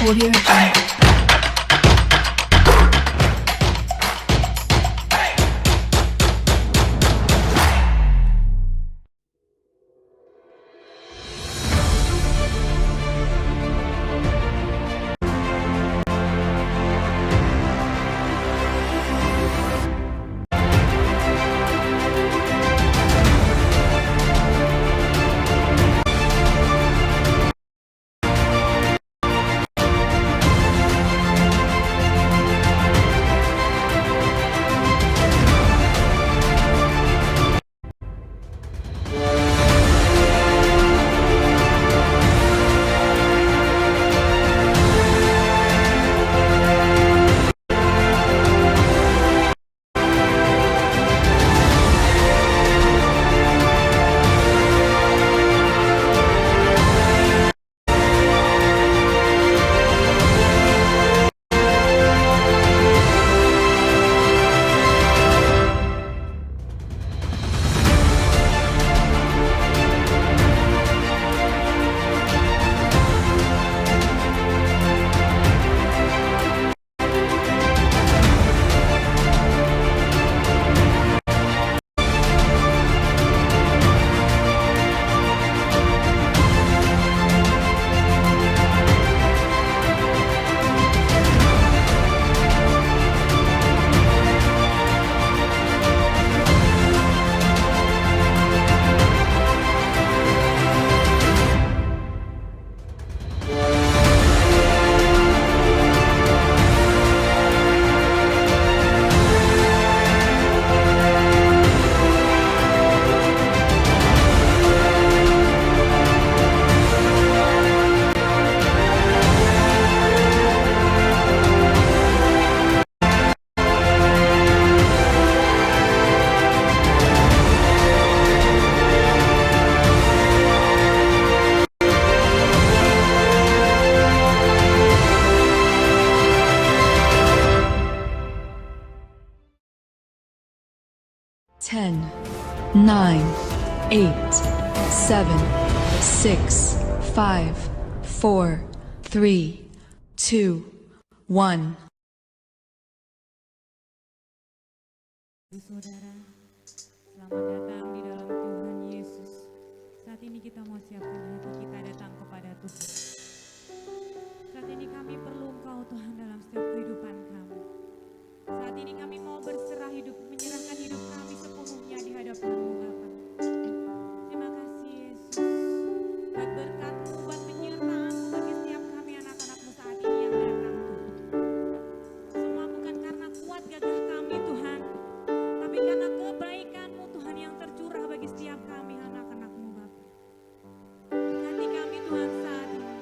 Audio Jungle. 10, 9, 8, 7, 6, 5, 4, 3, 2, 1. Saudara, selamat datang di dalam Tuhan Yesus. Saat ini kita mau siapkan hati kita datang kepada Tuhan. Saat ini kami perlu Engkau Tuhan dalam setiap kehidupan kami. Saat ini kami mau berserah hidup, menyerahkan hidup kami sepenuhnya di hadapan-Mu Bapa. Terima kasih Yesus, buat berkat-Mu, buat penyertaan-Mu bagi setiap kami anak-anak-Mu saat ini yang datang Tuhan. Semua bukan karena kuat gagah kami Tuhan, tapi karena kebaikan-Mu Tuhan yang tercurah bagi setiap kami anak-anak-Mu Bapa. Berkati kami Tuhan saat ini.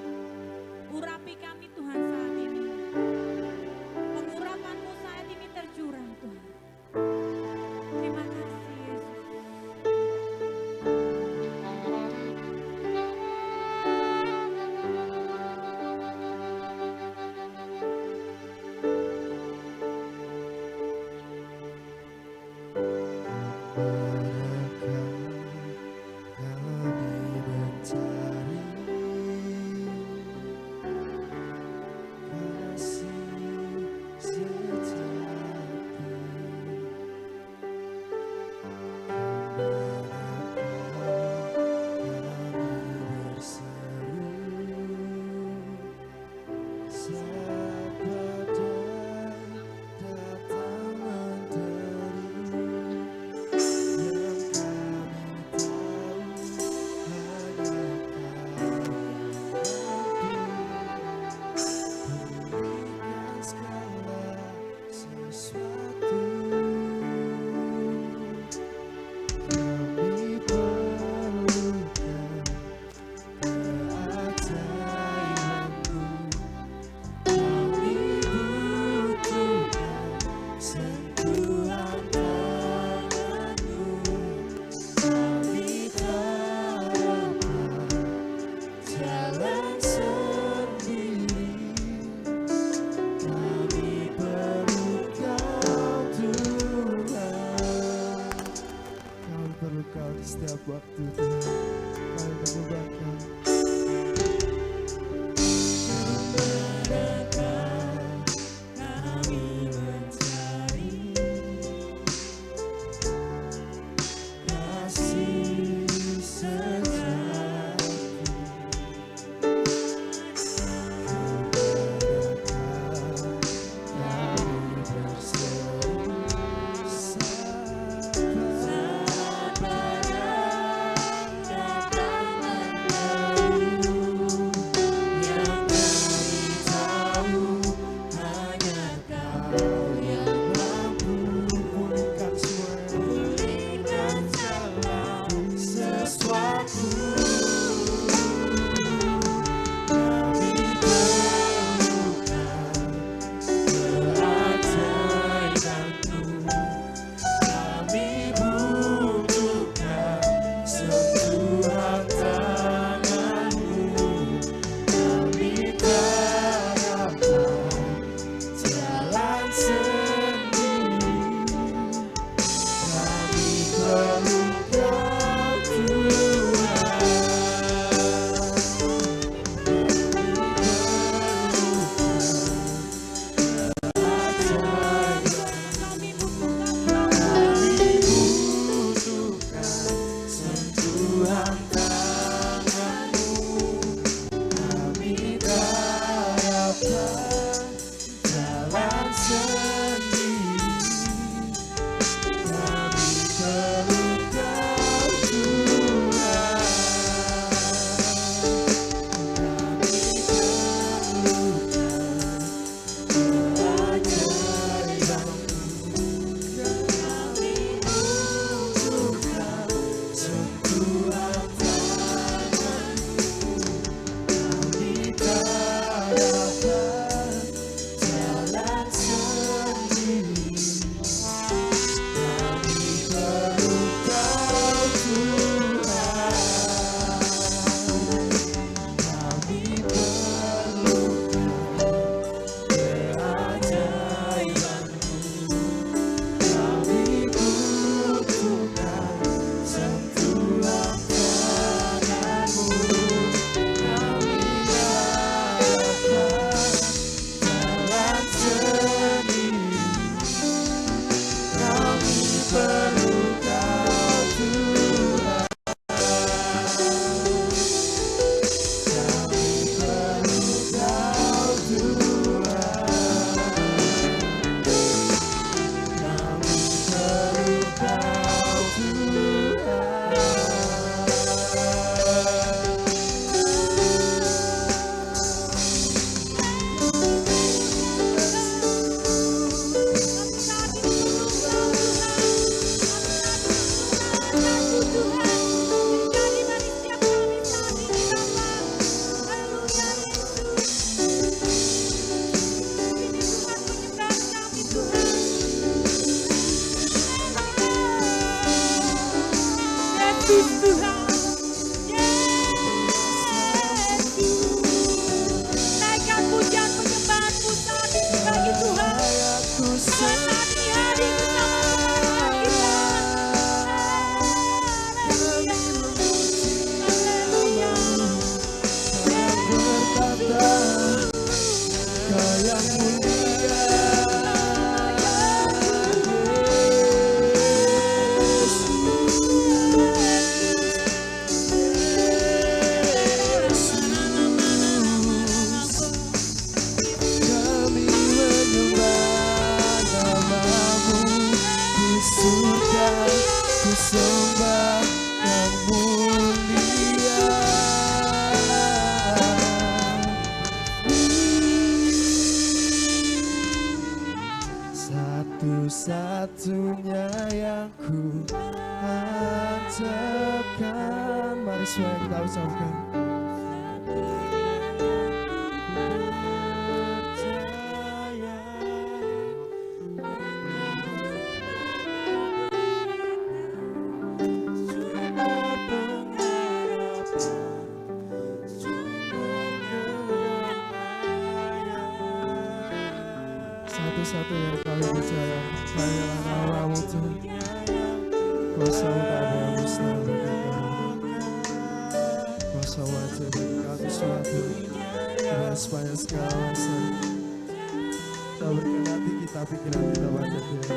Kami menyembah namamu di surga, ku sembah yang mulia. Satu-satunya yang ku harapkan. Mari semua kita ucapkan. Satu-satu yang kami percaya hanyalah namamu Tuhan. Kuasa tak ada yang musnah bagi kami. Kuasa wajah bagi kami suatu dengan sepanjang segala masa. Tak berkenati kita pikiran kita pada Dia.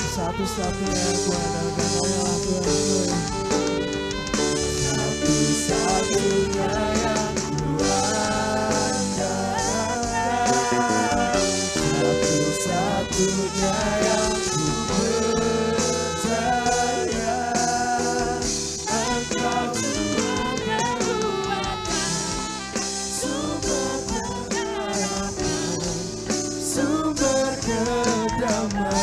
Satu-satunya yang ku andalkan hanyalah Tuhan. Satu-satunya yang ku andalkan, satu-satunya yang ku percaya, Engkau Tuhan kekuatan, sumber pengharapan, sumber kedamaian.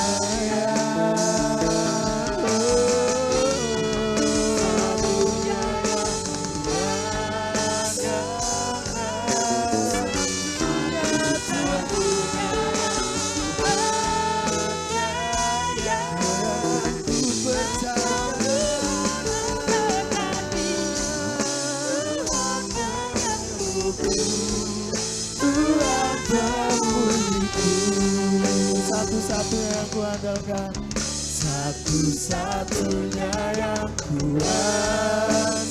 Satu-satu yang ku andalkan, satu-satunya yang ku andalkan,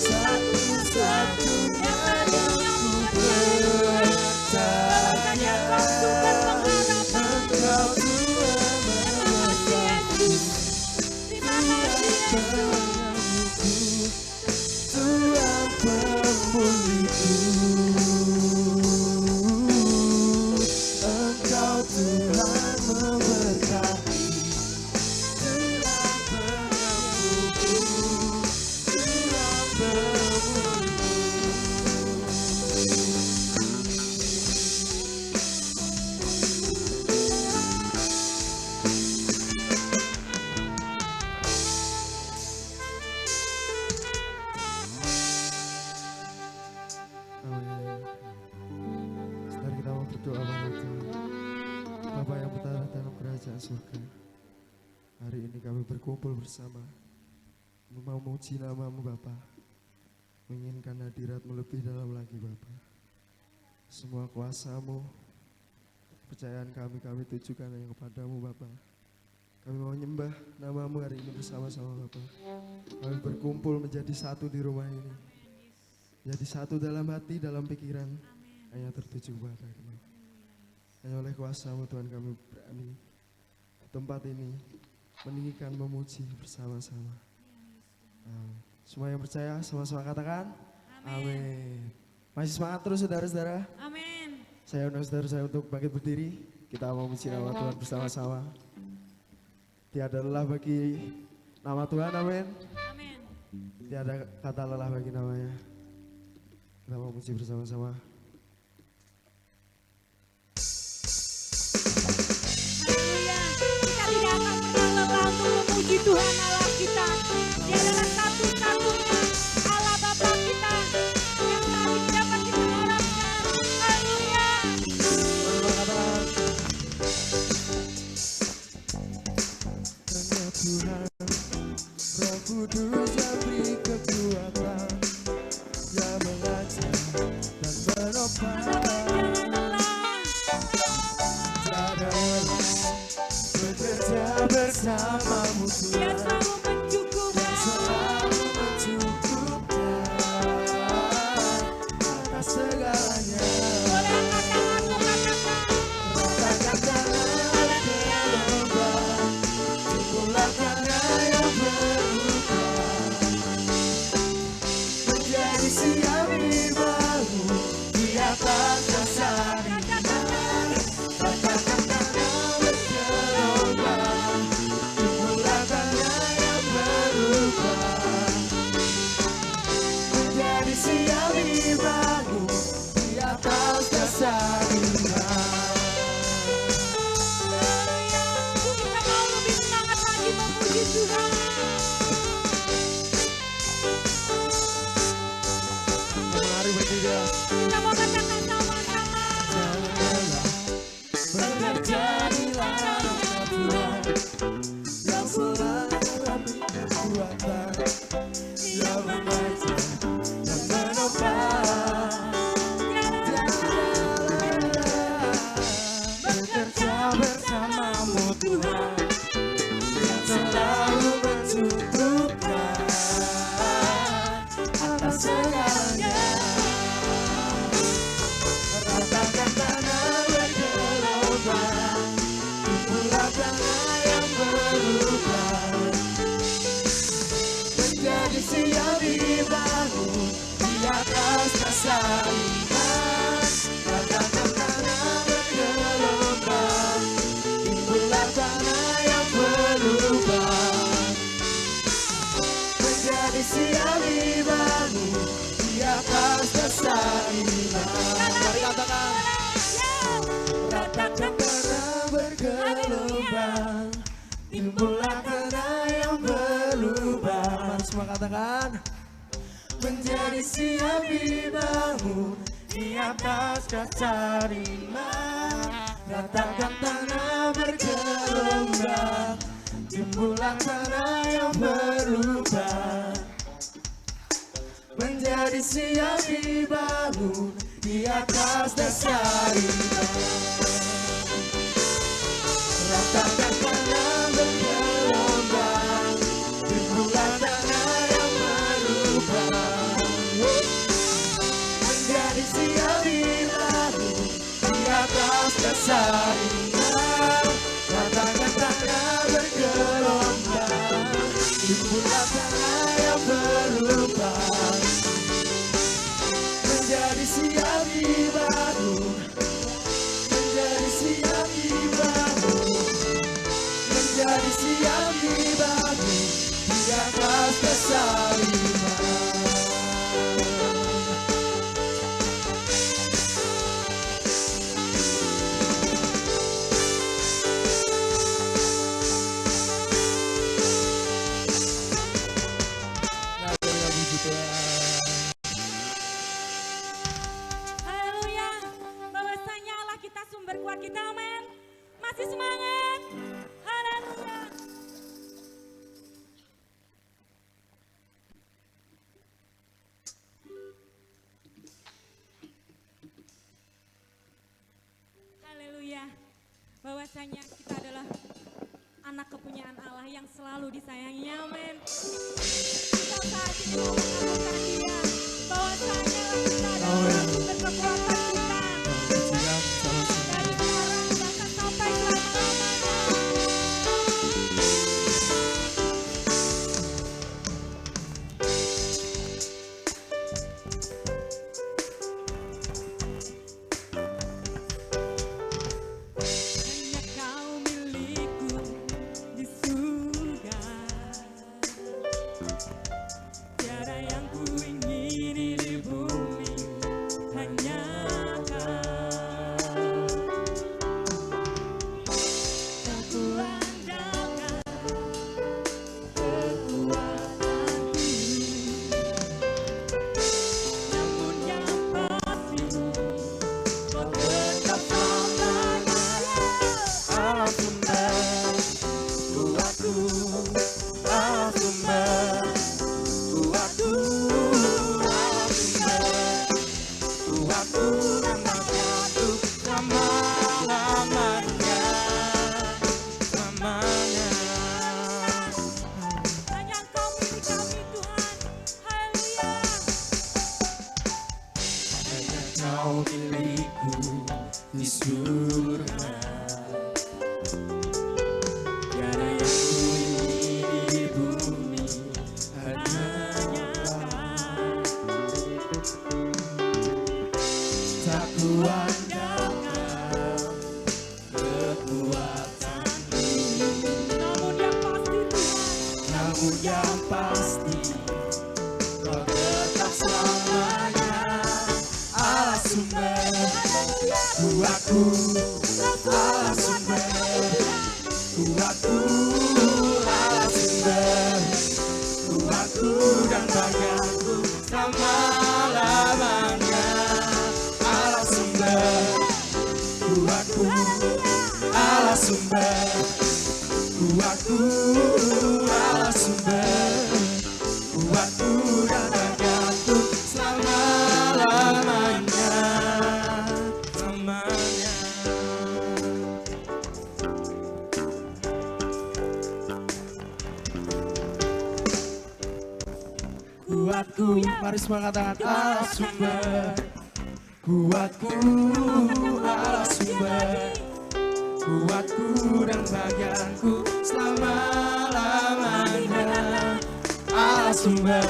satu-satunya yang ku percaya, Engkau Tuhan menyertaku, Tuhan pemuliku. Tuhan memberkati, Tuhan penyembuhku, Tuhan pemulihku. Amin. Mari kita mau berdoa banget Tuhan. Bapa yang bertata dalam kerajaan surga, hari ini kami berkumpul bersama, memuji namamu Bapa, menginginkan hadiratmu lebih dalam lagi Bapa. Semua kuasamu, kepercayaan kami tujukan hanya kepadamu Bapa. Kami mau nyembah namamu hari ini bersama-sama Bapa. Kami berkumpul menjadi satu di rumah ini, jadi satu dalam hati, dalam pikiran, hanya tertuju kepadamu. Hanya oleh kuasa-Mu Tuhan kami berani tempat ini meninggikan, memuji bersama-sama. Semua yang percaya sama-sama katakan amin. Masih semangat terus saudara-saudara? Amin. Saya undang saudara saya untuk bangkit berdiri. Kita mau memuji nama Tuhan bersama-sama. Tiada lelah bagi nama Tuhan, amin. Amin. Tiada kata lelah bagi namanya. Kita mau memuji bersama-sama. Tidak akan pernah lelah untuk memuji Tuhan Allah kita. Dia adalah satu-satunya Allah Bapa kita yang saat ini dapat kita harapkan. Haleluya. Hanya Tuhan, Roh Kudus yang beri kekuatan, yang mengajar dan menopang. Jangan lelah. Tiada lelah bekerja bekerja bersamamu Dia Tuhan, selalu mencukupkan. selalu mencukupkan atas segalanya. Boleh angkat tanganmu, katakan. Ratakan tanah bergelombang, timbullah tanah yang berubah menjadi siang baru di atas dasar iman. Ratakan tanah bergelombang, timbullah tanah yang berubah menjadi siang baru di atas dasar iman. Kita mau lebih semangat lagi memuji Tuhan. Mari berdiri. Kita mau katakan sama-sama. Bekerja di ladang Tuhan yang selalu kekuatan, yang membaca dan menopang. Bekerja bersamamu Tuhan yang selalu mencukupkan atas segalanya. Ratakan tanah bergelombang, timbullah tanah yang berubah menjadi siang dibangun di atas dasar iman. Ratakan tanah bergelombang, timbullah tanah yang berubah menjadi siang dibangun di atas dasar iman. Mari katakan. Ratakan tanah bergelombang, timbullah tanah yang berubah. Mari semua katakan. Menjadi siap dibangun di atas dasar iman. Ratakan tanah bergelombang, timbullah tanah yang berubah menjadi siap dibangun di atas dasar iman. Ratakan tanah bergelombang, timbullah tanah yang berubah menjadi siap dibangun di atas dasar iman. Ratakan tanah bergelombang, timbullah tanah yang berubah menjadi siap dibangun, menjadi siap dibangun, menjadi siap dibangun di atas dasar iman. Haleluya. Bahwasanya Allah kita sumber kuat kita, amin. Masih semangat. Haleluya. Haleluya. Bahwasanya kita adalah anak kepunyaan Allah yang selalu disayanginya, amin. Kita saat ini mau mengagungkan Dia. Bahwasanya kita adalah sumber kekuatan kita. Dari sekarang bahkan sampai selama-lamanya. Hanya Kau milikku di surga. Tiada yang pasti kau tetap selamanya. Allah sumber kuatku, Allah sumber kuatku, Allah sumber kuatku dan bagianku selama-lamanya. Allah sumber kuatku, Allah sumber kuatku, Allah sumber kuatku dan bagianku selama-lamanya, selamanya. Kuatku, mari semua katakan Allah sumber kuatku, Allah sumber kuatku dan bagianku selama-lamanya. Allah sumber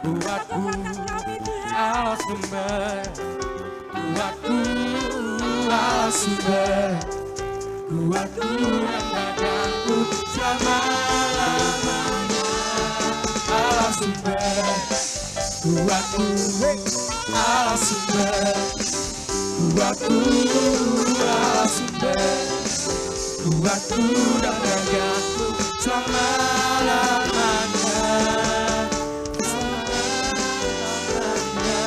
kuatku, Allah sumber kuatku, Allah sumber kuatku dan bagianku selama-lamanya. Allah sumber kuatku, Allah sumber kuatku, Allah sumber kuatku dan bagianku selama-lamanya, selama-lamanya.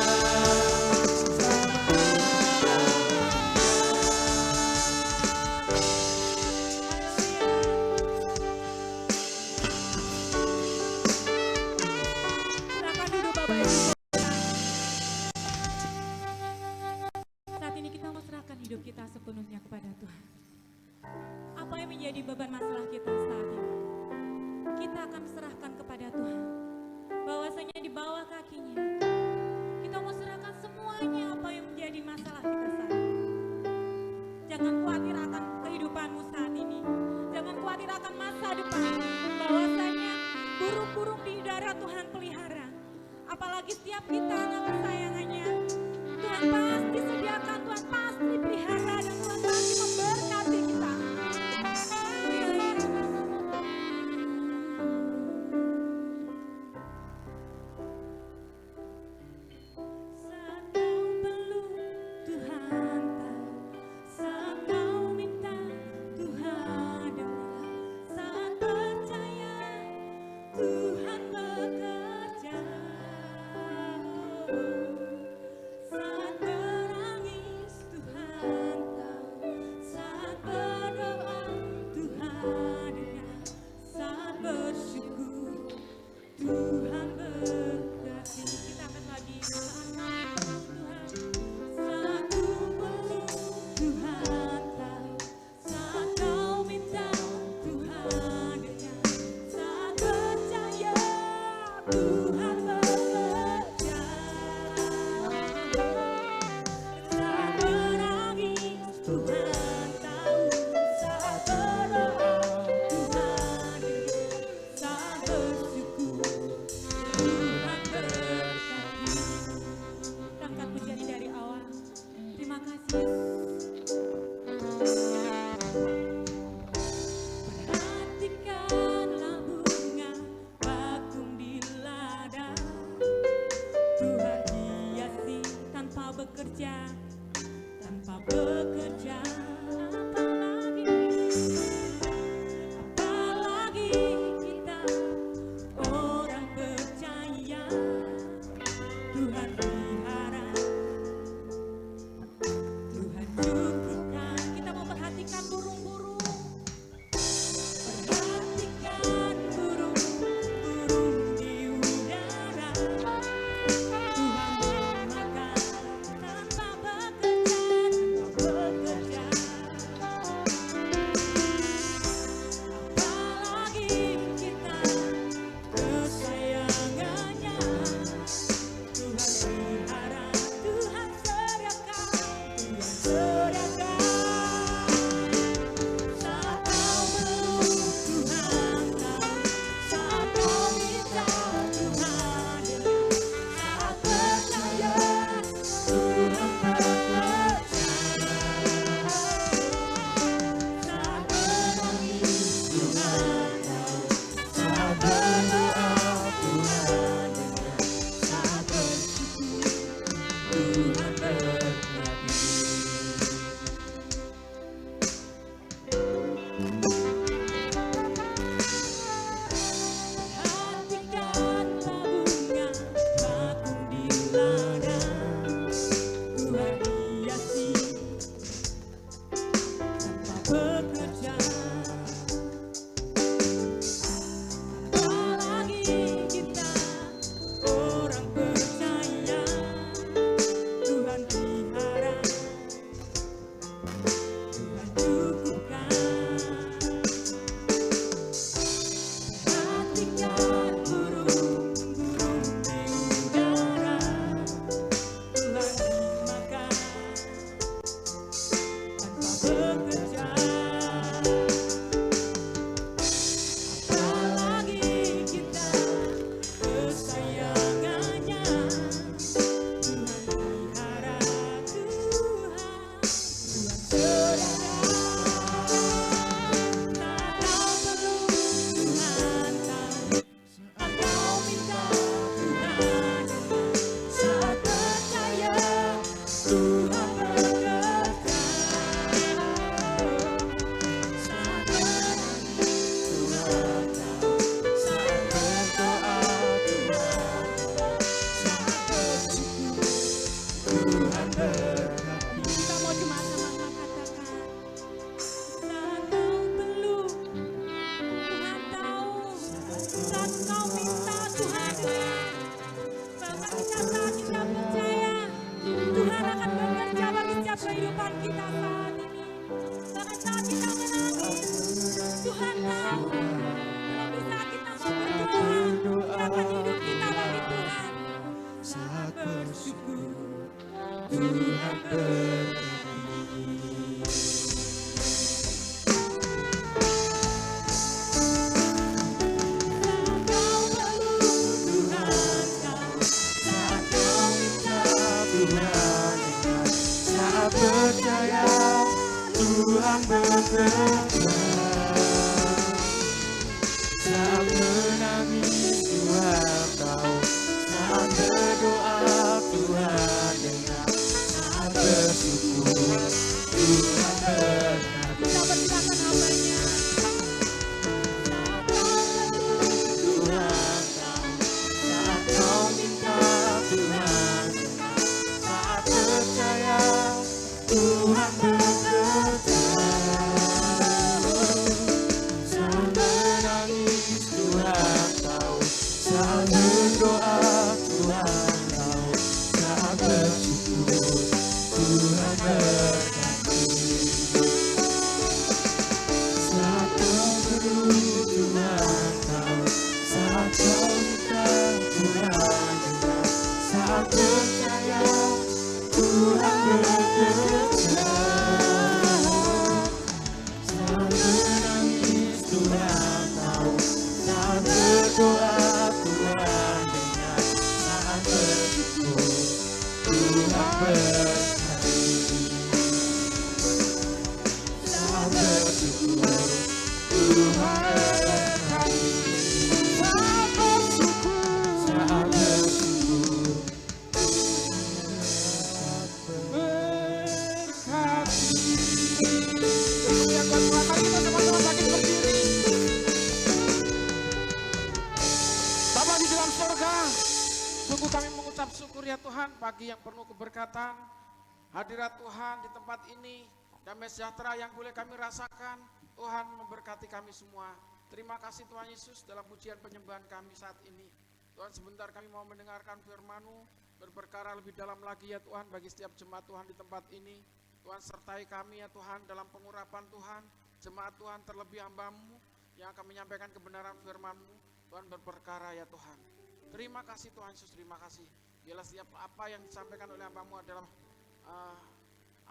Silakan duduk Bapak Ibu. Saat ini kita mau serahkan hidup kita sepenuhnya kepada Tuhan. Apa yang menjadi beban masalah kita saat ini, kita akan serahkan kepada Tuhan. Bahwasanya di bawah kakinya, kita mau serahkan semuanya apa yang menjadi masalah kita saat ini. Jangan khawatir akan kehidupanmu saat ini. Jangan khawatir akan masa depan. Bahwasanya burung-burung di udara Tuhan pelihara. Apalagi setiap kita anak kesayangannya. Tuhan pasti sediakan, Tuhan pasti pelihara, dan Tuhan pasti memberkati kita. Saat kau peluk Tuhan tahu, saat kau minta Tuhan dengar, saat percaya Tuhan bekerja. Tuhan, pagi yang penuh keberkatan, hadirat Tuhan di tempat ini, damai sejahtera yang boleh kami rasakan. Tuhan memberkati kami semua. Terima kasih Tuhan Yesus dalam pujian penyembahan kami saat ini. Tuhan, sebentar kami mau mendengarkan firman-Mu, berperkara lebih dalam lagi ya Tuhan bagi setiap jemaat Tuhan di tempat ini. Tuhan, sertai kami ya Tuhan dalam pengurapan Tuhan, jemaat Tuhan terlebih hamba-Mu yang akan menyampaikan kebenaran firman-Mu. Tuhan, berperkara ya Tuhan. Terima kasih Tuhan Yesus, terima kasih. Biarlah setiap apa yang disampaikan oleh hamba-Mu adalah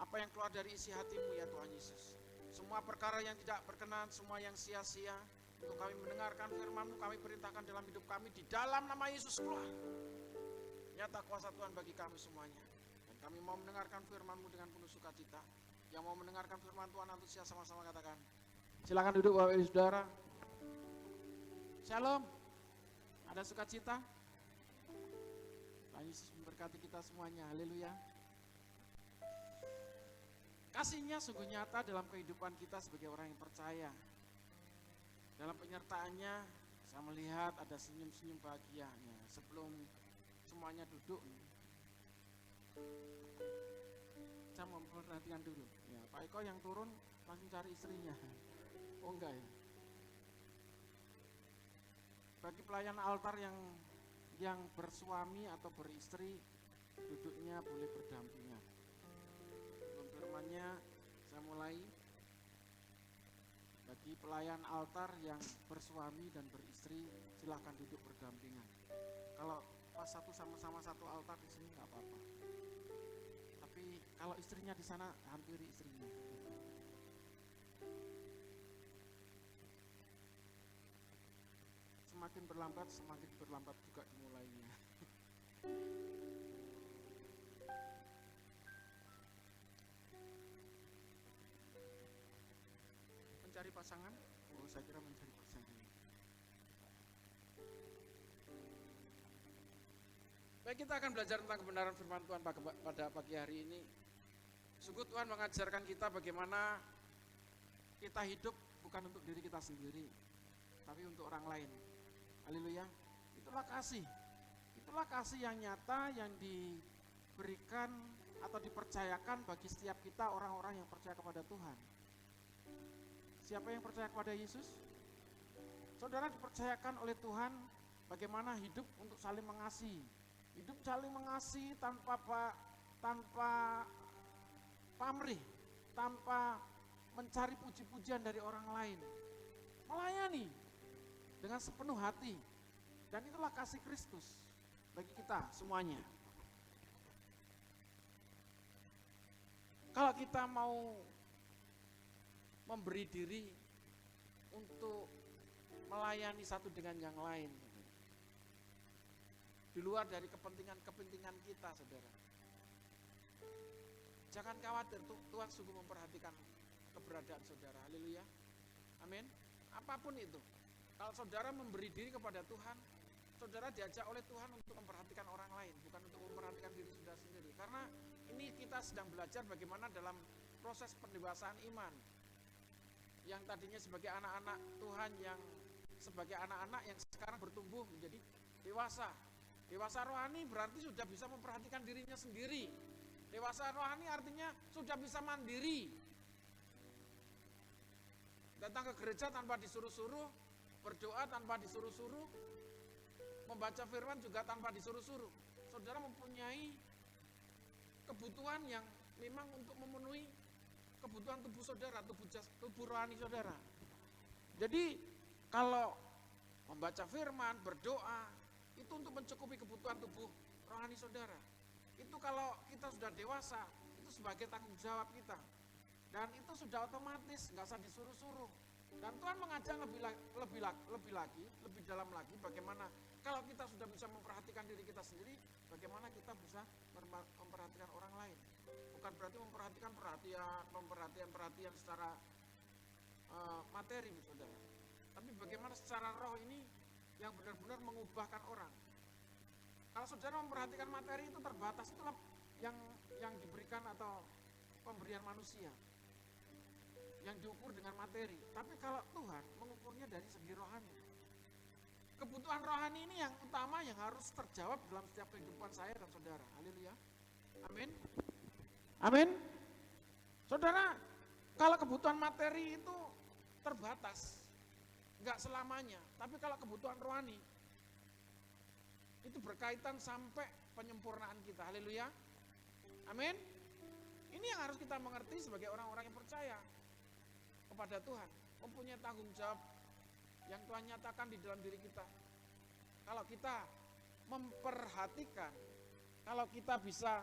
apa yang keluar dari isi hati-Mu ya Tuhan Yesus. Semua perkara yang tidak berkenan, semua yang sia-sia, untuk kami mendengarkan firman-Mu, kami perintahkan dalam hidup kami di dalam nama Yesus keluar. Nyata kuasa Tuhan bagi kami semuanya. Dan kami mau mendengarkan firman-Mu dengan penuh sukacita. Yang mau mendengarkan firman Tuhan antusias sama-sama katakan. Silakan duduk Bapak Ibu Saudara. Shalom. Ada sukacita? Tuhan Yesus memberkati kita semuanya. Haleluya. Kasih-Nya sungguh nyata dalam kehidupan kita sebagai orang yang percaya. Dalam penyertaannya, saya melihat ada senyum-senyum bahagianya. Sebelum semuanya duduk, saya memperhatikan dulu. Ya, Pak Eko yang turun langsung cari istrinya. Oh enggak ya? Bagi pelayan altar yang bersuami atau beristri, duduknya boleh berdampingan. Firman-Nya saya mulai. Bagi pelayan altar yang bersuami dan beristri, silakan duduk berdampingan. Kalau pas satu sama-sama satu altar di sini nggak apa-apa. Tapi kalau istrinya di sana, hampiri istrinya. Semakin berlambat juga dimulainya. Mencari pasangan? Oh, saya kira mencari pasangan. Baik, kita akan belajar tentang kebenaran firman Tuhan pada pagi hari ini. Sungguh Tuhan mengajarkan kita bagaimana kita hidup bukan untuk diri kita sendiri, tapi untuk orang lain. Haleluya. Itulah kasih. Itulah kasih yang nyata yang diberikan atau dipercayakan bagi setiap kita orang-orang yang percaya kepada Tuhan. Siapa yang percaya kepada Yesus? Saudara dipercayakan oleh Tuhan bagaimana hidup untuk saling mengasihi. Hidup saling mengasihi tanpa pamrih, tanpa mencari puji-pujian dari orang lain. Melayani dengan sepenuh hati. Dan itulah kasih Kristus bagi kita semuanya. Kalau kita mau memberi diri untuk melayani satu dengan yang lain, di luar dari kepentingan kita, saudara. Jangan khawatir, Tuhan sungguh memperhatikan keberadaan saudara. Haleluya. Amin. Apapun itu, kalau saudara memberi diri kepada Tuhan, saudara diajak oleh Tuhan untuk memperhatikan orang lain, bukan untuk memperhatikan diri saudara sendiri. Karena ini kita sedang belajar bagaimana dalam proses pendewasaan iman. Yang tadinya sebagai anak-anak Tuhan, yang sebagai anak-anak yang sekarang bertumbuh menjadi dewasa. Dewasa rohani berarti sudah bisa memperhatikan dirinya sendiri. Dewasa rohani artinya sudah bisa mandiri. Datang ke gereja tanpa disuruh-suruh, berdoa tanpa disuruh-suruh, membaca firman juga tanpa disuruh-suruh. Saudara mempunyai kebutuhan yang memang untuk memenuhi kebutuhan tubuh saudara, tubuh rohani saudara. Jadi kalau membaca firman, berdoa, itu untuk mencukupi kebutuhan tubuh rohani saudara. Itu kalau kita sudah dewasa, itu sebagai tanggung jawab kita. Dan itu sudah otomatis, nggak usah disuruh-suruh. Dan Tuhan mengajak lebih lagi, lebih dalam lagi bagaimana kalau kita sudah bisa memperhatikan diri kita sendiri, bagaimana kita bisa memperhatikan orang lain. Bukan berarti memperhatikan perhatian secara materi, saudara. Tapi bagaimana secara roh ini yang benar-benar mengubahkan orang. Kalau saudara memperhatikan materi itu terbatas, itulah yang diberikan atau pemberian manusia yang diukur dengan materi. Tapi kalau Tuhan mengukurnya dari segi rohani. Kebutuhan rohani ini yang utama yang harus terjawab dalam setiap kehidupan saya dan saudara. Haleluya. Amin. Amin. Saudara, kalau kebutuhan materi itu terbatas, enggak selamanya. Tapi kalau kebutuhan rohani, itu berkaitan sampai penyempurnaan kita. Haleluya. Amin. Ini yang harus kita mengerti sebagai orang-orang yang percaya kepada Tuhan. Mempunyai tanggung jawab yang Tuhan nyatakan di dalam diri kita. Kalau kita memperhatikan, kalau kita bisa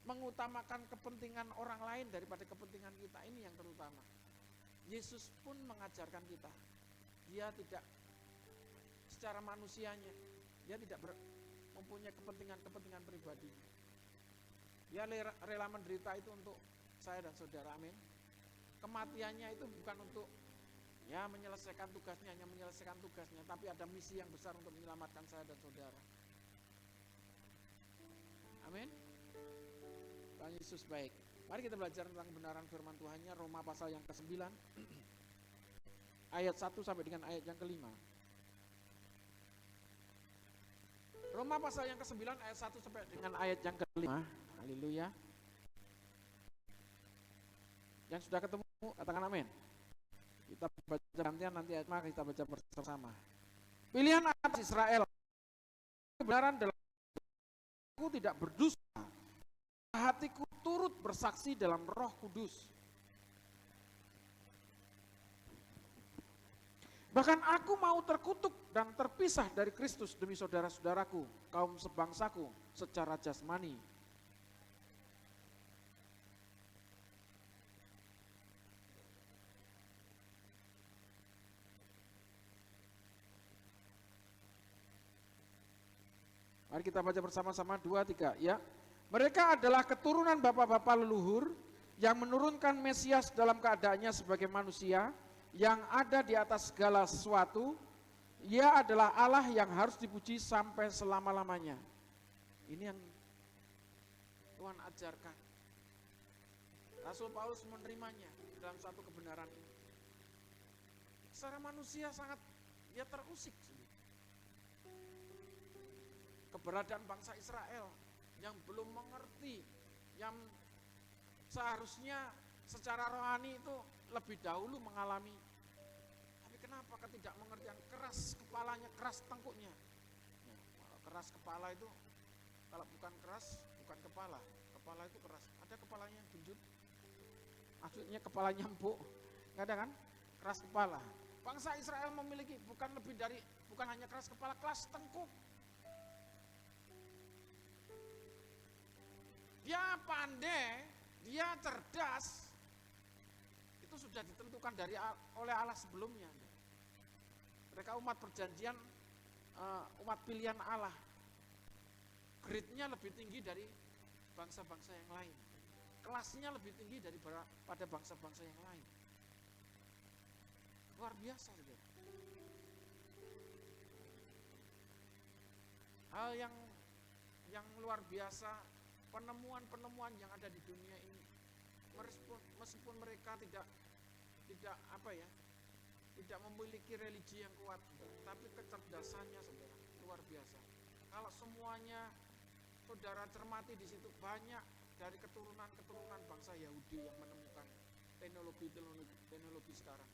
mengutamakan kepentingan orang lain daripada kepentingan kita, ini yang terutama. Yesus pun mengajarkan kita. Dia tidak secara manusianya, dia tidak mempunyai kepentingan pribadi. Dia rela menderita itu untuk saya dan saudara, amin. Kematiannya itu bukan untuk menyelesaikan tugasnya, hanya menyelesaikan tugasnya, tapi ada misi yang besar untuk menyelamatkan saya dan saudara. Amin. Tuhan Yesus baik. Mari kita belajar tentang kebenaran firman Tuhannya, Roma pasal yang ke-9 ayat 1 sampai dengan ayat yang ke-5. Roma pasal yang ke-9 ayat 1 sampai dengan ayat yang ke-5. Haleluya. Yang sudah ketemu katakan amin. Kita baca gantian, nanti mari kita baca bersama. Pilihan atas Israel, kebenaran dalam aku tidak berdusta, hatiku turut bersaksi dalam Roh Kudus. Bahkan aku mau terkutuk dan terpisah dari Kristus demi saudara-saudaraku, kaum sebangsaku secara jasmani. Mari kita baca bersama-sama 2, 3 ya. Mereka adalah keturunan bapak-bapak leluhur yang menurunkan Mesias dalam keadaannya sebagai manusia yang ada di atas segala sesuatu. Ia adalah Allah yang harus dipuji sampai selama-lamanya. Ini yang Tuhan ajarkan. Rasul Paulus menerimanya dalam satu kebenaran ini. Secara manusia sangat dia terusik. Keberadaan bangsa Israel yang belum mengerti, yang seharusnya secara rohani itu lebih dahulu mengalami. Tapi kenapa ketidakmengertian, keras kepalanya, keras tengkuknya. Kalau keras kepala itu, kalau bukan keras, bukan kepala. Kepala itu keras. Ada kepalanya yang genjut, maksudnya kepalanya empuk, nggak ada kan? Keras kepala. Bangsa Israel memiliki bukan hanya keras kepala, keras tengkuk. Dia pandai, dia cerdas, itu sudah ditentukan oleh Allah sebelumnya. Mereka umat perjanjian, umat pilihan Allah. Grade-nya lebih tinggi dari bangsa-bangsa yang lain. Kelasnya lebih tinggi daripada bangsa-bangsa yang lain. Luar biasa, saudara. Hal yang luar biasa, penemuan-penemuan yang ada di dunia ini, meskipun mereka tidak memiliki religi yang kuat, tapi kecerdasannya, saudara, luar biasa. Kalau semuanya saudara cermati di situ, banyak dari keturunan bangsa Yahudi yang menemukan teknologi sekarang.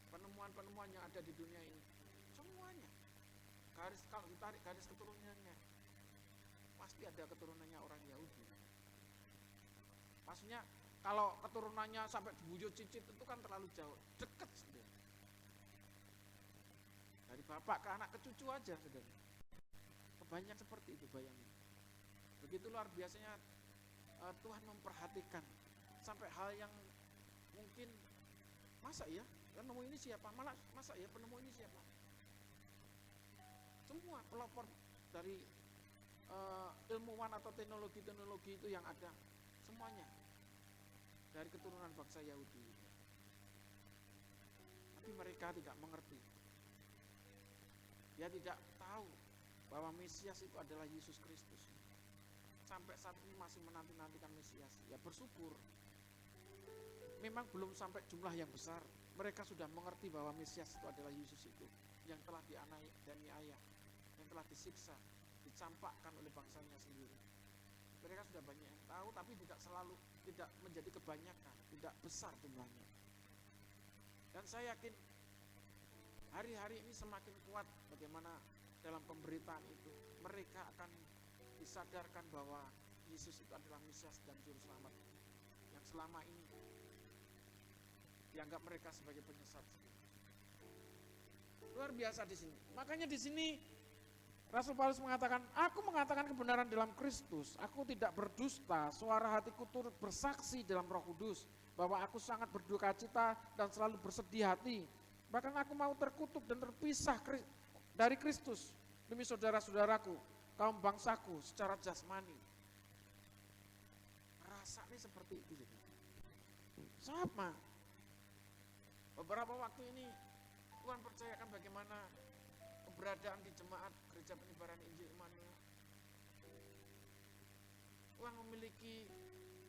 Penemuan-penemuan yang ada di dunia ini, semuanya kalau ditarik garis keturunannya, pasti ada keturunannya orang Yahudi. Maksudnya kalau keturunannya sampai buyut cicit itu kan terlalu jauh, dekat saudara. Dari bapak ke anak ke cucu aja, saudara. Kebanyakan seperti itu, bayangin. Begitu luar biasanya Tuhan memperhatikan sampai hal yang mungkin masa ya penemu ini siapa, malah masa ya penemu ini siapa. Semua pelopor dari ilmuwan atau teknologi itu yang ada, semuanya dari keturunan bangsa Yahudi. Tapi mereka tidak mengerti. Dia tidak tahu bahwa Mesias itu adalah Yesus Kristus. Sampai saat ini masih menanti-nantikan Mesias. Ya bersyukur. memang belum sampai jumlah yang besar. Mereka sudah mengerti bahwa Mesias itu adalah Yesus itu, yang telah dianiaya, yang telah disiksa, dicampakkan oleh bangsanya sendiri. Mereka sudah banyak yang tahu, tapi tidak menjadi kebanyakan, tidak besar jumlahnya. Dan saya yakin hari-hari ini semakin kuat bagaimana dalam pemberitaan itu mereka akan disadarkan bahwa Yesus itu adalah Mesias dan Juru Selamat yang selama ini dianggap mereka sebagai penyesat. Luar biasa di sini. Makanya di sini Rasul Paulus mengatakan, aku mengatakan kebenaran dalam Kristus, aku tidak berdusta, suara hatiku turut bersaksi dalam Roh Kudus, bahwa aku sangat berduka cita dan selalu bersedih hati. Bahkan aku mau terkutuk dan terpisah dari Kristus demi saudara-saudaraku, kaum bangsaku secara jasmani. Rasanya seperti itu. Sama. Beberapa waktu ini Tuhan percayakan bagaimana keberadaan di jemaat Gereja Penyebaran Injil Immanuel. Tuhan memiliki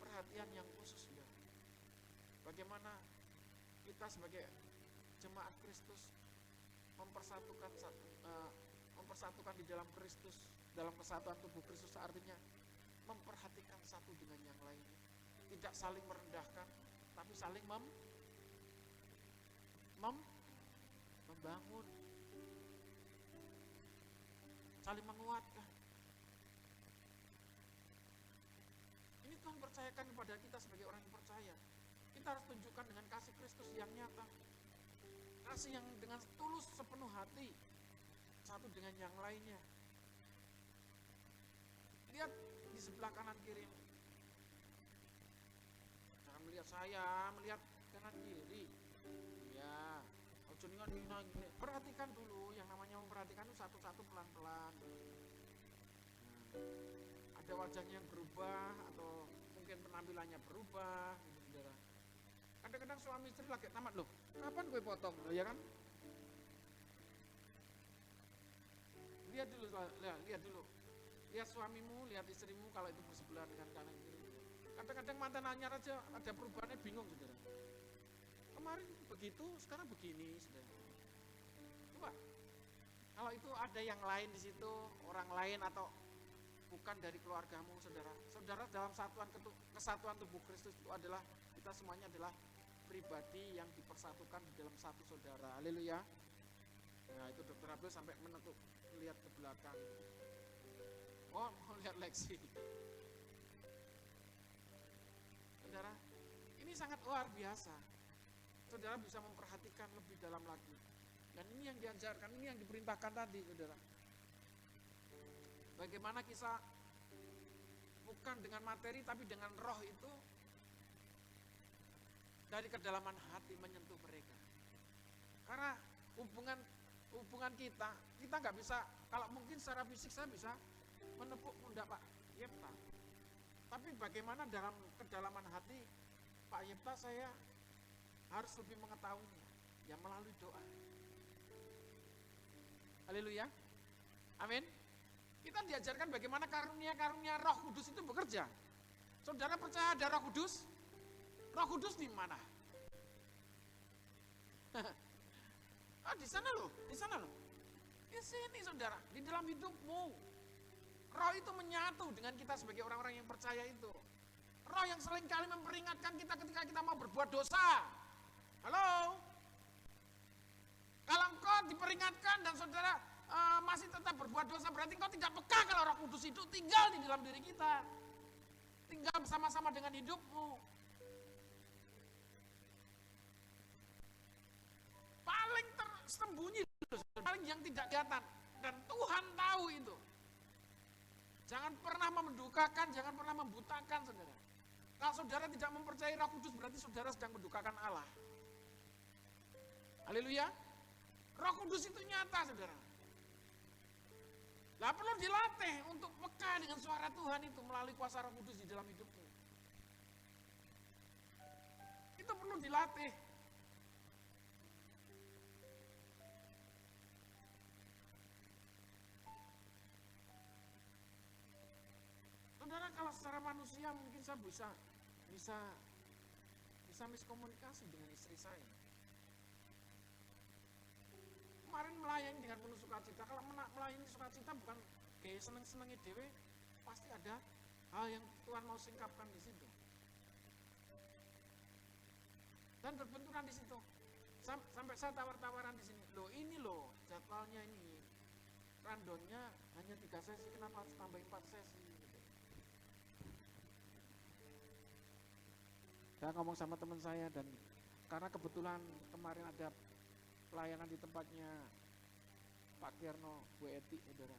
perhatian yang khusus. Ya. Bagaimana kita sebagai jemaat Kristus mempersatukan di dalam Kristus, dalam kesatuan tubuh Kristus, artinya memperhatikan satu dengan yang lainnya. Tidak saling merendahkan, tapi saling membangun, saling menguatkan. Ini Tuhan percayakan kepada kita sebagai orang yang percaya. Kita harus tunjukkan dengan kasih Kristus yang nyata. Kasih yang dengan tulus sepenuh hati, satu dengan yang lainnya. Lihat di sebelah kanan kiri. Jangan melihat saya, melihat kanan kiri. Ya, perhatikan dulu. Yang namanya memperhatikan itu satu-satu pelan-pelan. Ada wajahnya yang berubah atau mungkin penampilannya berubah, gitu, saudara. Kadang-kadang suami istri lagi tamat, loh, kapan gue potong, loh, ya kan? Lihat dulu. Lihat suamimu, lihat istrimu kalau itu bersebelah dengan kanan kiri. Kadang-kadang mantan anyar aja ada perubahannya, bingung, saudara. Kemarin begitu, sekarang begini, saudara. Coba, kalau itu ada yang lain di situ, orang lain atau bukan dari keluargamu, saudara. Saudara dalam kesatuan tubuh Kristus itu adalah, kita semuanya adalah pribadi yang dipersatukan di dalam satu saudara. Haleluya. Nah, itu Dr. Abdul sampai melihat ke belakang. Oh, mau lihat Lexi. Saudara, ini sangat luar biasa. Saudara bisa memperhatikan lebih dalam lagi. Dan ini yang diajarkan, ini yang diperintahkan tadi, saudara. Bagaimana kisah bukan dengan materi tapi dengan roh itu dari kedalaman hati menyentuh mereka. Karena hubungan kita nggak bisa, kalau mungkin secara fisik saya bisa menepuk pundak Pak Yepta. Tapi bagaimana dalam kedalaman hati Pak Yepta saya harus lebih mengetahuinya, ya melalui doa. Haleluya. Amin. Kita diajarkan bagaimana karunia-karunia Roh Kudus itu bekerja. Saudara percaya ada Roh Kudus? Roh Kudus di mana? Di sana loh. Di sini, saudara, di dalam hidupmu. Roh itu menyatu dengan kita sebagai orang-orang yang percaya itu. Roh yang seringkali memperingatkan kita ketika kita mau berbuat dosa. Halo? Kalau engkau diperingatkan dan saudara masih tetap berbuat dosa, berarti engkau tidak peka kalau Roh Kudus itu tinggal di dalam diri kita. Tinggal bersama-sama dengan hidupmu. Paling tersembunyi, paling yang tidak kelihatan. Dan Tuhan tahu itu. Jangan pernah mendukakan, jangan pernah membutakan, saudara. Kalau saudara tidak mempercayai Roh Kudus, berarti saudara sedang mendukakan Allah. Haleluya. Roh Kudus itu nyata, saudara. Nah, perlu dilatih untuk peka dengan suara Tuhan itu melalui kuasa Roh Kudus di dalam hidupmu. Itu perlu dilatih. Saudara, kalau secara manusia mungkin saya bisa bisa miskomunikasi dengan istri saya. Kemarin melayani dengan penuh sukacita. Kalau melayani sukacita bukan kayak seneng-senengi dewe, pasti ada hal yang Tuhan mau singkapkan di situ. Dan berbenturan di situ. Sampai saya tawar-tawaran di sini. Loh ini loh jadwalnya ini. Randonnya hanya 3 sesi, kenapa harus tambah 4 sesi? Gitu. Saya ngomong sama teman saya dan karena kebetulan kemarin ada pelayanan di tempatnya Pak Kirno, Bu Eti, saudara.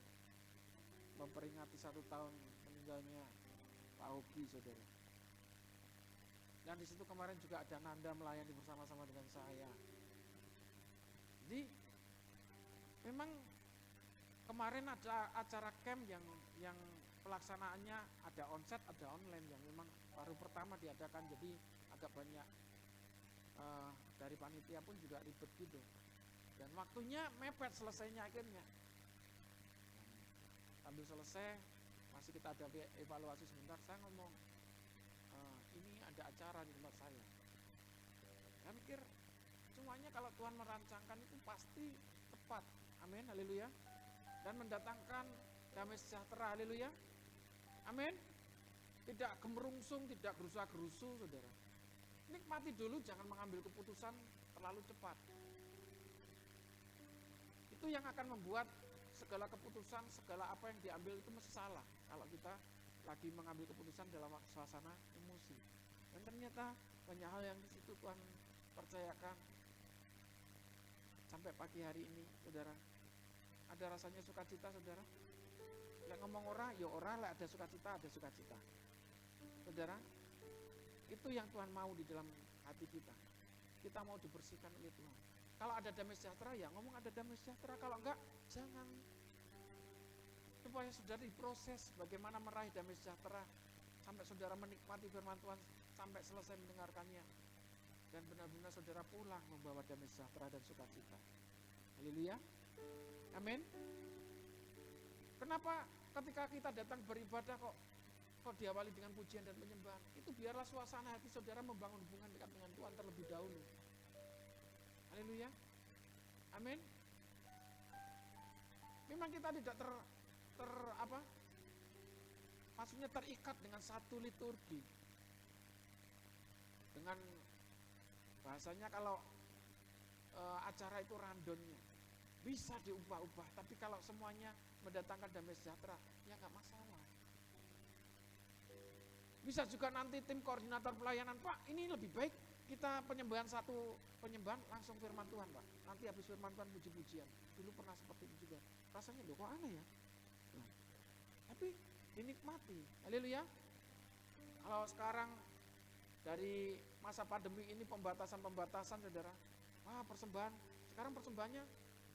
Memperingati 1 tahun meninggalnya Pak Hobi, saudara. Dan di situ kemarin juga ada Nanda melayani bersama-sama dengan saya. Jadi memang kemarin ada acara camp yang pelaksanaannya ada onsite, ada online yang memang baru pertama diadakan, jadi agak banyak dari panitia pun juga ribet gitu. Dan waktunya mepet selesainya akhirnya. Sambil selesai masih kita ada evaluasi sebentar, saya ngomong ini ada acara di tempat saya. Saya mikir semuanya kalau Tuhan merancangkan itu pasti tepat. Amin, haleluya. Dan mendatangkan damai sejahtera, haleluya. Amin. Tidak gemerungsung, tidak gerusa-gerusu, saudara. Nikmati dulu, jangan mengambil keputusan terlalu cepat. Itu yang akan membuat segala keputusan, segala apa yang diambil itu mesti salah. Kalau kita lagi mengambil keputusan dalam suasana emosi. Dan ternyata banyak hal yang di situ Tuhan percayakan. Sampai pagi hari ini, saudara. Ada rasanya sukacita, saudara. Lek ngomong ora, ya ora, lek ada sukacita, ada sukacita. Saudara, itu yang Tuhan mau di dalam hati kita. Kita mau dibersihkan oleh Tuhan. Kalau ada damai sejahtera, ya ngomong ada damai sejahtera. Kalau enggak, jangan. Supaya saudara diproses bagaimana meraih damai sejahtera. Sampai saudara menikmati firman Tuhan, sampai selesai mendengarkannya. Dan benar-benar saudara pulang membawa damai sejahtera dan sukacita. Haleluya. Amin. Kenapa ketika kita datang beribadah kok diawali dengan pujian dan penyembahan? Itu biarlah suasana hati saudara membangun hubungan dekat dengan Tuhan terlebih dahulu. Haleluya. Amin. Memang kita tidak maksudnya terikat dengan satu liturgi. Dengan bahasanya kalau acara itu randonnya bisa diubah-ubah, tapi kalau semuanya mendatangkan damai sejahtera, ya nggak masalah. Bisa juga nanti tim koordinator pelayanan, Pak, ini lebih baik kita satu penyembahan langsung firman Tuhan, Pak. Nanti habis firman Tuhan puji-pujian. Dulu pernah seperti itu juga. Rasanya loh kok aneh ya. Nah, tapi dinikmati. Haleluya. Kalau sekarang dari masa pandemi ini pembatasan, saudara. Wah, persembahan. Sekarang persembahannya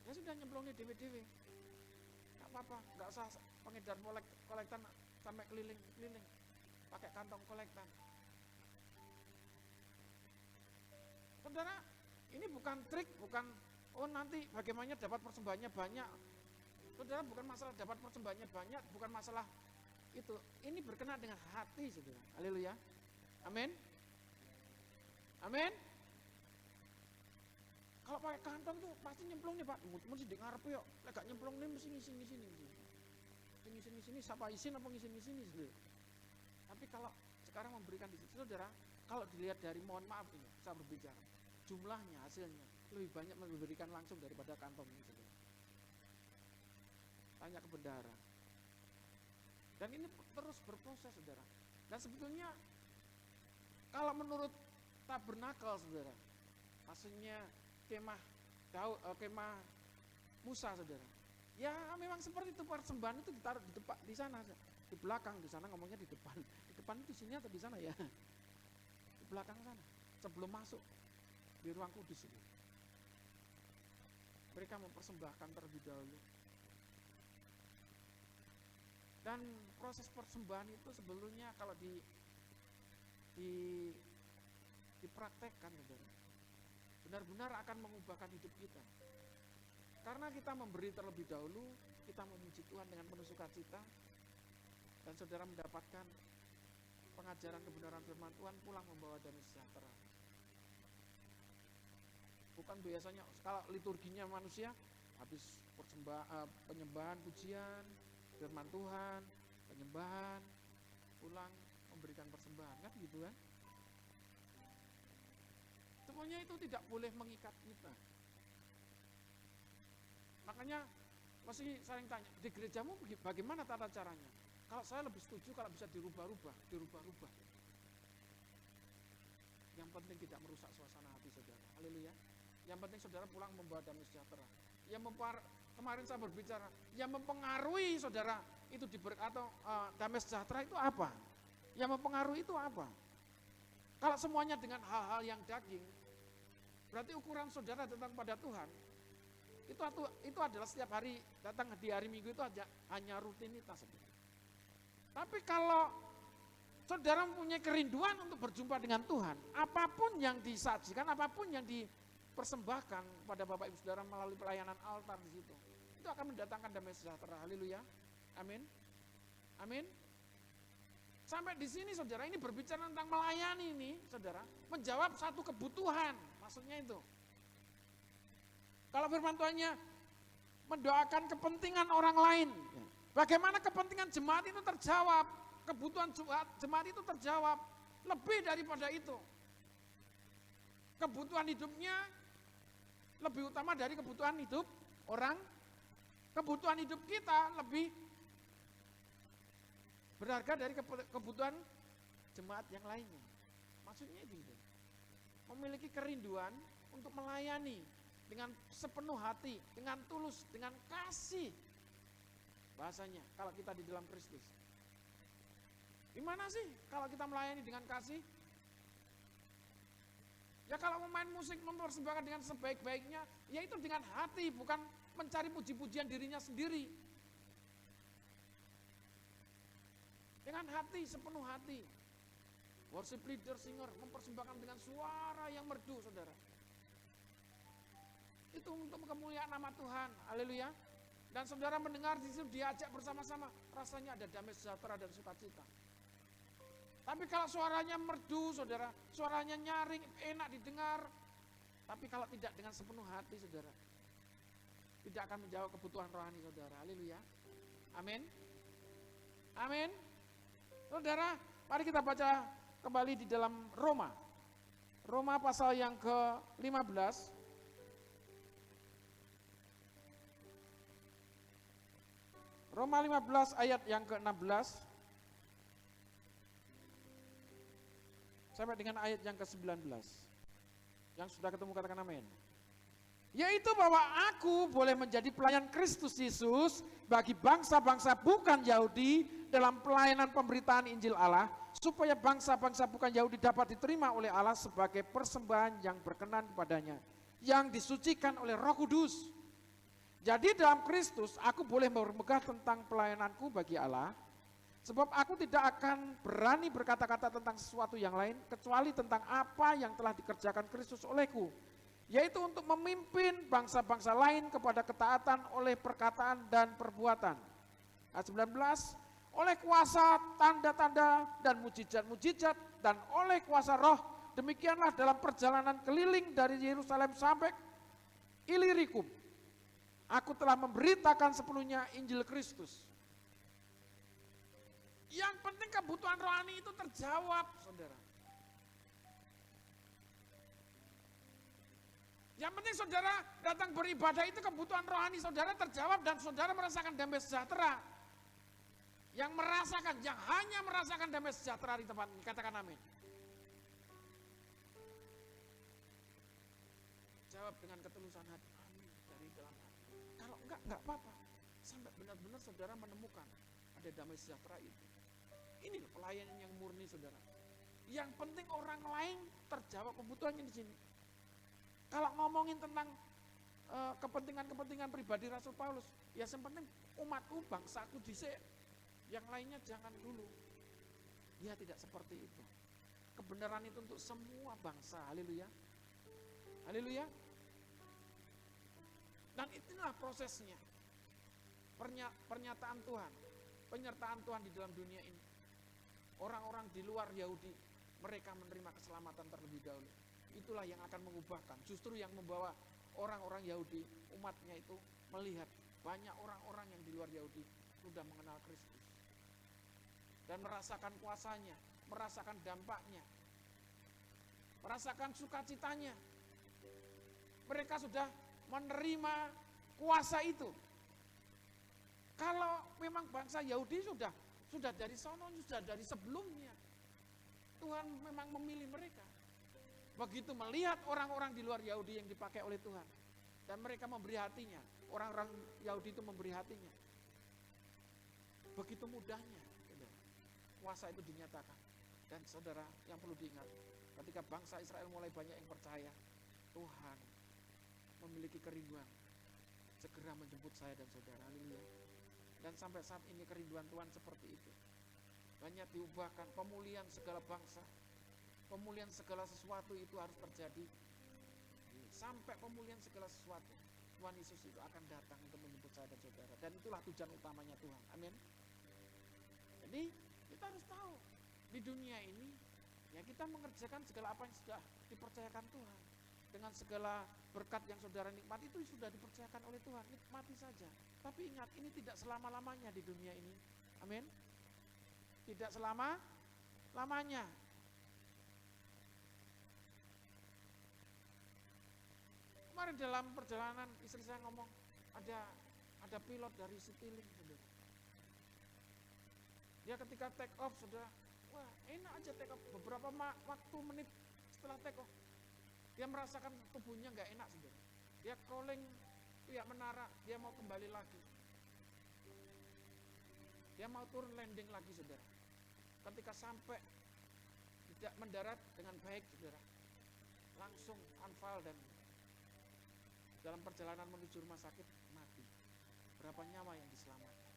ya sudah nyemplungnya dewe-dewe. Nggak apa-apa, nggak usah pengedar kolektan sampai keliling-keliling. Pakai kantong kolektan. Saudara, ini bukan trik, bukan nanti bagaimana dapat persembahannya banyak. Saudara, bukan masalah dapat persembahannya banyak, bukan masalah itu. Ini berkenaan dengan hati, saudara. Haleluya. Amin. Amin. Kalau pakai kantong tuh pasti nyemplung nih, Pak. Mesti di ngarep yuk. Lek gak nyemplung nih mesti ngisi. Ngisi siapa isin apa ngisi saudara. Tapi kalau sekarang memberikan di situ, saudara, kalau dilihat dari, mohon maaf ini, saya berbicara, jumlahnya, hasilnya lebih banyak memberikan langsung daripada kantong ini, saudara. Tanya ke bendahara. Dan ini terus berproses, saudara. Dan sebetulnya kalau menurut tabernakel, saudara, maksudnya kemah Musa, saudara. Ya memang seperti itu, persembahan itu ditaruh di depan, di sana, di belakang, di sana ngomongnya di depan. Di depan itu di sini atau di sana ya? Di belakang sana, sebelum masuk di ruang kudus itu. Mereka mempersembahkan terlebih dahulu. Dan proses persembahan itu sebelumnya kalau dipraktekkan, saudara, benar-benar akan mengubahkan hidup kita. Karena kita memberi terlebih dahulu, kita memuji Tuhan dengan penuh sukacita, dan saudara mendapatkan pengajaran kebenaran firman Tuhan, pulang membawa damai sejahtera. Kan biasanya kalau liturginya manusia habis penyembahan, pujian, firman Tuhan, penyembahan, pulang memberikan persembahan, kan gitu kan? Semuanya itu tidak boleh mengikat kita. Makanya masih saling tanya, di gerejamu bagaimana tata caranya? Kalau saya lebih setuju kalau bisa dirubah-rubah. Yang penting tidak merusak suasana hati saudara. Haleluya. Yang penting saudara pulang membawa damai sejahtera. Kemarin saya berbicara, yang mempengaruhi saudara itu damai sejahtera itu apa? Yang mempengaruhi itu apa? Kalau semuanya dengan hal-hal yang daging, berarti ukuran saudara datang pada Tuhan, itu adalah setiap hari datang di hari Minggu itu hanya rutinitas. Tapi kalau saudara mempunyai kerinduan untuk berjumpa dengan Tuhan, apapun yang disajikan, apapun yang dipersembahkan pada Bapak Ibu Saudara melalui pelayanan altar di situ, itu akan mendatangkan damai sejahtera. Haleluya. Amin. Amin. Sampai di sini saudara, ini berbicara tentang melayani ini, saudara, menjawab satu kebutuhan, maksudnya itu. Kalau firman Tuhannya mendoakan kepentingan orang lain, bagaimana kepentingan jemaat itu terjawab, kebutuhan jemaat itu terjawab, lebih daripada itu. Kebutuhan hidupnya lebih utama dari kebutuhan hidup orang, kebutuhan hidup kita lebih berharga dari kebutuhan jemaat yang lainnya. Maksudnya itu. Memiliki kerinduan untuk melayani dengan sepenuh hati, dengan tulus, dengan kasih. Bahasanya, kalau kita di dalam Kristus. Gimana sih kalau kita melayani dengan kasih? Ya kalau memain musik, mempersembahkan dengan sebaik-baiknya, ya itu dengan hati, bukan mencari puji-pujian dirinya sendiri. Dengan hati, sepenuh hati. Worship leader, singer, mempersembahkan dengan suara yang merdu, saudara. Itu untuk kemuliaan nama Tuhan, haleluya. Dan saudara mendengar di situ diajak bersama-sama, rasanya ada damai sejahtera dan sukacita. Tapi kalau suaranya merdu, saudara, suaranya nyaring, enak didengar, tapi kalau tidak dengan sepenuh hati, saudara, tidak akan menjawab kebutuhan rohani, saudara, haleluya. Amin. Amin. Saudara, mari kita baca kembali di dalam Roma. Roma pasal yang ke-15. Roma 15 ayat yang ke-16 sampai dengan ayat yang ke-19. Yang sudah ketemu katakan amin. Yaitu bahwa aku boleh menjadi pelayan Kristus Yesus bagi bangsa-bangsa bukan Yahudi dalam pelayanan pemberitaan Injil Allah, supaya bangsa-bangsa bukan Yahudi dapat diterima oleh Allah sebagai persembahan yang berkenan kepadanya, yang disucikan oleh Roh Kudus. Jadi dalam Kristus aku boleh bermegah tentang pelayananku bagi Allah, sebab aku tidak akan berani berkata-kata tentang sesuatu yang lain kecuali tentang apa yang telah dikerjakan Kristus olehku, yaitu untuk memimpin bangsa-bangsa lain kepada ketaatan oleh perkataan dan perbuatan. Ayat 19, oleh kuasa tanda-tanda dan mujizat-mujizat dan oleh kuasa Roh, demikianlah dalam perjalanan keliling dari Yerusalem sampai Ilirikum, aku telah memberitakan sepenuhnya Injil Kristus. Yang penting kebutuhan rohani itu terjawab, saudara. Yang penting saudara datang beribadah itu kebutuhan rohani saudara terjawab dan saudara merasakan damai sejahtera. Yang merasakan, yang hanya merasakan damai sejahtera di tempat ini, katakan amin. Jawab dengan ketulusan hati, amin, dari dalam hati. Kalau enggak apa-apa. Sampai benar-benar saudara menemukan ada damai sejahtera itu. Ini pelayanan yang murni, saudara. Yang penting orang lain terjawab kebutuhannya di sini. Kalau ngomongin tentang kepentingan-kepentingan pribadi Rasul Paulus, ya yang penting umatku, bangsaku dhisik. Yang lainnya jangan dulu. Ya tidak seperti itu. Kebenaran itu untuk semua bangsa. Haleluya. Haleluya. Dan itulah prosesnya. Pernyataan Tuhan, penyertaan Tuhan di dalam dunia ini. Orang-orang di luar Yahudi, mereka menerima keselamatan terlebih dahulu. itulah yang akan mengubahkan. Justru yang membawa orang-orang Yahudi, umatnya itu melihat banyak orang-orang yang di luar Yahudi sudah mengenal Kristus. Dan merasakan kuasanya, merasakan dampaknya, merasakan sukacitanya. Mereka sudah menerima kuasa itu. Kalau memang bangsa Yahudi sudah dari sono, sudah dari sebelumnya. Tuhan memang memilih mereka. Begitu melihat orang-orang di luar Yahudi yang dipakai oleh Tuhan. Dan mereka memberi hatinya. Orang-orang Yahudi itu memberi hatinya. Begitu mudahnya kuasa itu dinyatakan. Dan saudara yang perlu diingat, ketika bangsa Israel mulai banyak yang percaya, Tuhan memiliki kerinduan segera menjemput saya dan saudara. Haleluya. Dan sampai saat ini kerinduan Tuhan seperti itu. Banyak diubahkan, pemulihan segala bangsa, pemulihan segala sesuatu itu harus terjadi. Sampai pemulihan segala sesuatu, Tuhan Yesus itu akan datang untuk menjemput saya dan saudara. Dan itulah tujuan utamanya Tuhan. Amin. Jadi kita harus tahu, di dunia ini ya kita mengerjakan segala apa yang sudah dipercayakan Tuhan. Dengan segala berkat yang saudara nikmati itu sudah dipercayakan oleh Tuhan, nikmati saja. Tapi ingat, ini tidak selama-lamanya di dunia ini. Amin. Tidak selama-lamanya. Kemarin dalam perjalanan istri saya ngomong, ada pilot dari Citylink. Dia ketika take off sudah, wah enak aja take off. Beberapa waktu menit setelah take off, dia merasakan tubuhnya nggak enak sudah. Dia crawling pihak menara, dia mau kembali lagi. Dia mau turun landing lagi saudara. Ketika sampai tidak mendarat dengan baik saudara, langsung unfall dan dalam perjalanan menuju rumah sakit mati. Berapa nyawa yang diselamatkan?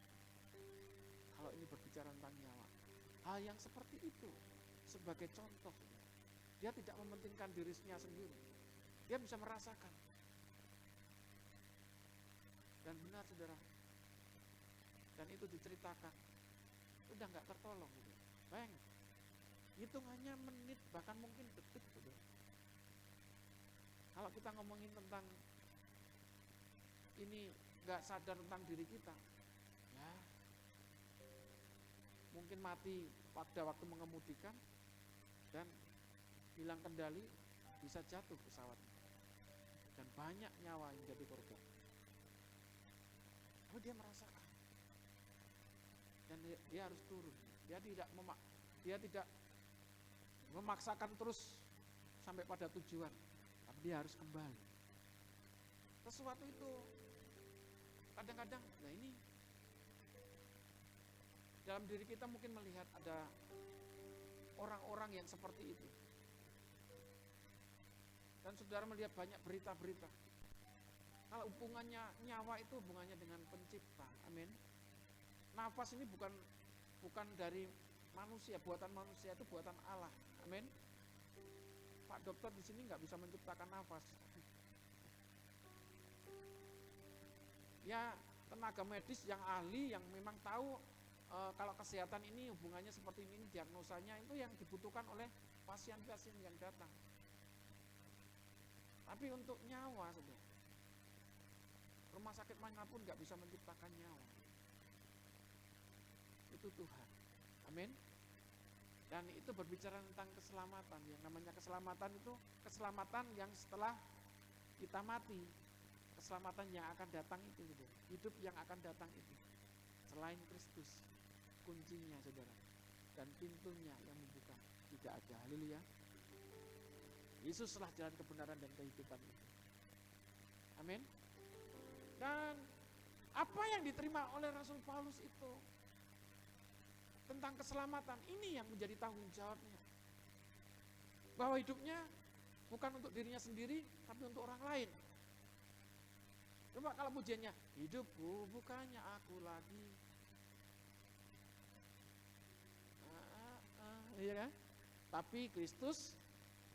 Kalau ini berbicara tentang nyawa, hal yang seperti itu sebagai contoh, dia tidak mementingkan dirinya sendiri, dia bisa merasakan. Dan benar saudara, dan itu diceritakan, udah nggak tertolong gitu. Bayangin, hitungannya menit bahkan mungkin detik saudara. Kalau kita ngomongin tentang ini nggak sadar tentang diri kita, ya mungkin mati pada waktu mengemudikan dan hilang kendali, bisa jatuh pesawatnya dan banyak nyawa yang jadi korban. Tapi dia merasakan dan dia harus turun. Dia tidak memaksakan terus sampai pada tujuan, tapi dia harus kembali. Sesuatu itu kadang-kadang, nah ini dalam diri kita mungkin melihat ada orang-orang yang seperti itu. Dan saudara melihat banyak berita-berita. Kalau hubungannya nyawa itu hubungannya dengan pencipta. Amin. Nafas ini bukan dari manusia, buatan manusia, itu buatan Allah. Amin. Pak dokter di sini nggak bisa menciptakan nafas. Ya tenaga medis yang ahli, yang memang tahu kalau kesehatan ini hubungannya seperti ini, diagnosanya itu yang dibutuhkan oleh pasien-pasien yang datang. Tapi untuk nyawa, saudara, rumah sakit manapun nggak bisa menciptakan nyawa. Itu Tuhan. Amin. Dan itu berbicara tentang keselamatan. Yang namanya keselamatan itu keselamatan yang setelah kita mati. Keselamatan yang akan datang itu, saudara. Hidup yang akan datang itu. Selain Kristus, kuncinya saudara, dan pintunya yang membuka tidak ada. Haleluya. Yesuslah jalan kebenaran dan kehidupan itu. Amin. Dan apa yang diterima oleh Rasul Paulus itu tentang keselamatan, ini yang menjadi tanggung jawabnya. Bahwa hidupnya bukan untuk dirinya sendiri, tapi untuk orang lain. Coba kalau pujiannya, hidupku bukannya aku lagi. Iya kan? Tapi Kristus,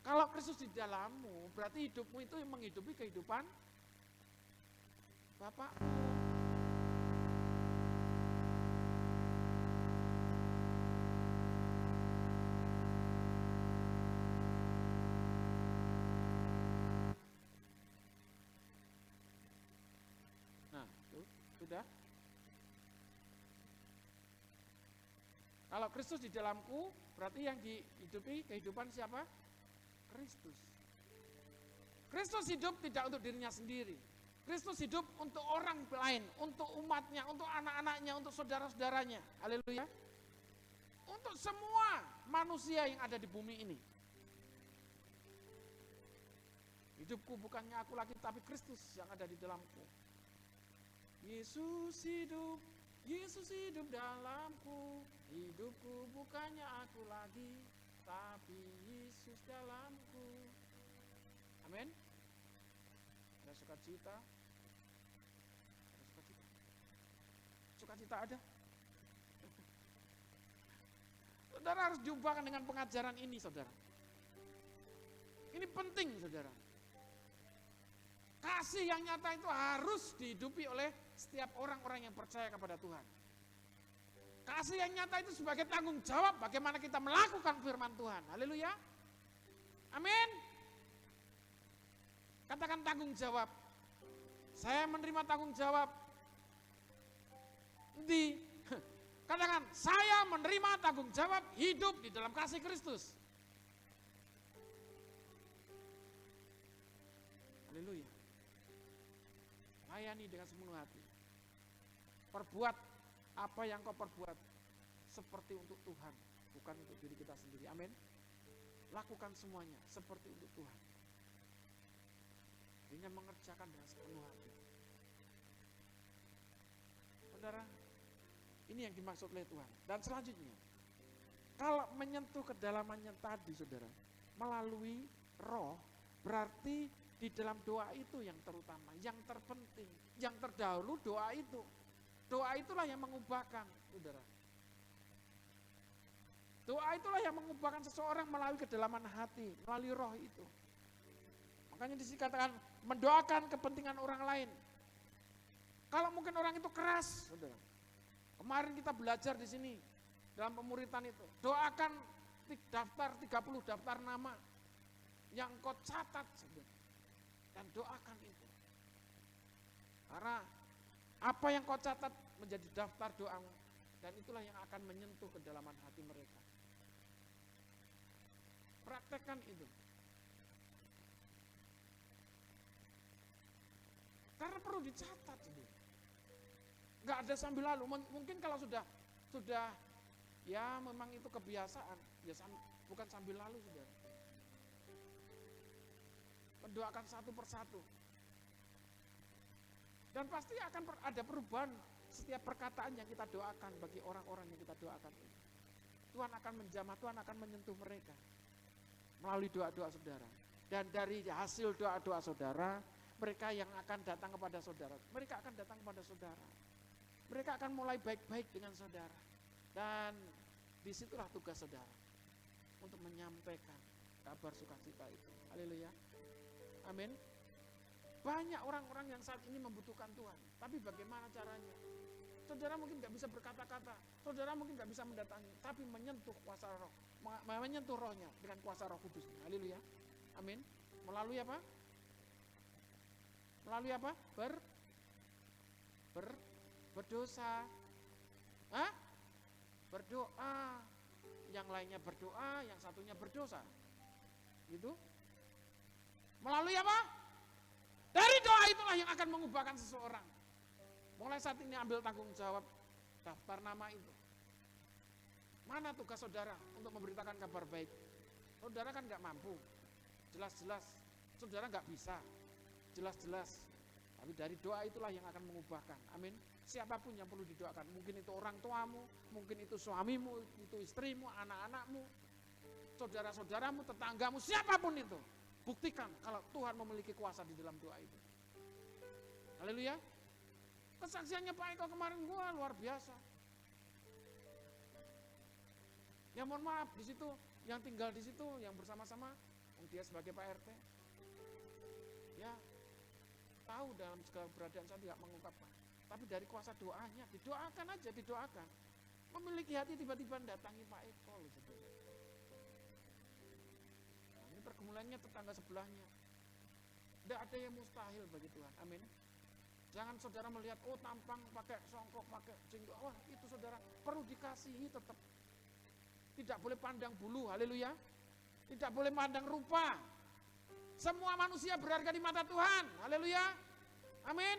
kalau Kristus di dalammu, berarti hidupmu itu menghidupi kehidupan Bapakmu. Sudah? Kalau Kristus di dalamku, berarti yang dihidupi kehidupan siapa? Kristus. Kristus hidup tidak untuk dirinya sendiri. Kristus hidup untuk orang lain, untuk umatnya, untuk anak-anaknya, untuk saudara-saudaranya. Haleluya. Untuk semua manusia yang ada di bumi ini. Hidupku bukannya aku lagi, tapi Kristus yang ada di dalamku. Yesus hidup dalamku. Hidupku bukannya aku lagi, tapi Yesus dalamku. Amin. Ada sukacita. Sukacita ada. Saudara harus jumpa dengan pengajaran ini, saudara. Ini penting, saudara. Kasih yang nyata itu harus dihidupi oleh setiap orang-orang yang percaya kepada Tuhan. Kasih yang nyata itu sebagai tanggung jawab bagaimana kita melakukan firman Tuhan. Haleluya. Amin. Katakan tanggung jawab. Saya menerima tanggung jawab. Katakan, saya menerima tanggung jawab hidup di dalam kasih Kristus. Haleluya. Layani dengan sepenuh hati. Perbuat apa yang kau perbuat seperti untuk Tuhan, bukan untuk diri kita sendiri. Amin. Lakukan semuanya seperti untuk Tuhan. Hanya mengerjakan dengan sepenuh hati. Saudara, ini yang dimaksud oleh Tuhan. Dan selanjutnya, kalau menyentuh kedalamannya tadi, saudara, melalui roh, berarti di dalam doa itu yang terutama, yang terpenting, yang terdahulu doa itu. Doa itulah yang mengubahkan, saudara. Doa itulah yang mengubahkan seseorang melalui kedalaman hati, melalui roh itu. Makanya dikatakan mendoakan kepentingan orang lain. Kalau mungkin orang itu keras, saudara. Kemarin kita belajar di sini dalam pemuritan itu. Doakan daftar 30 daftar nama yang kau catat, saudara. Dan doakan itu. Karena apa yang kau catat menjadi daftar doamu. Dan itulah yang akan menyentuh kedalaman hati mereka. Praktekkan itu. Karena perlu dicatat. Nggak ada sambil lalu. Mungkin kalau sudah ya memang itu kebiasaan. Ya bukan sambil lalu, saudara. Mendoakan satu persatu. Dan pasti akan ada perubahan setiap perkataan yang kita doakan bagi orang-orang yang kita doakan. Tuhan akan menjamah, Tuhan akan menyentuh mereka melalui doa-doa saudara. Dan dari hasil doa-doa saudara, mereka yang akan datang kepada saudara, mereka akan datang kepada saudara. Mereka akan mulai baik-baik dengan saudara. Dan disitulah tugas saudara untuk menyampaikan kabar sukacita itu. Haleluya. Amin. Banyak orang-orang yang saat ini membutuhkan Tuhan. Tapi bagaimana caranya? Saudara mungkin gak bisa berkata-kata. Saudara mungkin gak bisa mendatangi. Tapi menyentuh kuasa roh. Menyentuh rohnya dengan kuasa roh kudus. Haleluya. Amin. Melalui apa? Melalui apa? Berdosa. Hah? Berdoa. Yang lainnya berdoa, yang satunya berdosa. Gitu. Melalui apa? Dari doa itulah yang akan mengubahkan seseorang. Mulai saat ini ambil tanggung jawab daftar nama itu. Mana tugas saudara untuk memberitakan kabar baik? Saudara kan gak mampu. Jelas-jelas saudara gak bisa. Jelas-jelas. Tapi dari doa itulah yang akan mengubahkan. Amin. Siapapun yang perlu didoakan. Mungkin itu orang tuamu, mungkin itu suamimu, itu istrimu, anak-anakmu, saudara-saudaramu, tetanggamu, siapapun itu. Buktikan kalau Tuhan memiliki kuasa di dalam doa itu. Haleluya. Kesaksiannya Pak Eko kemarin gua luar biasa. Ya mohon maaf di situ yang tinggal di situ yang bersama-sama, dia sebagai Pak RT. Ya tahu dalam segala keberadaan saya tidak mengungkapkan. Tapi dari kuasa doanya, didoakan aja, didoakan. Memiliki hati tiba-tiba datangi Pak Eko loh, saudara. Ini pergumulannya tetangga sebelahnya. Tidak ada yang mustahil bagi Tuhan. Amin. Jangan saudara melihat, oh tampang pakai songkok, pakai jenggot. Wah itu saudara perlu dikasihi tetap. Tidak boleh pandang bulu, haleluya. Tidak boleh pandang rupa. Semua manusia berharga di mata Tuhan, haleluya. Amin.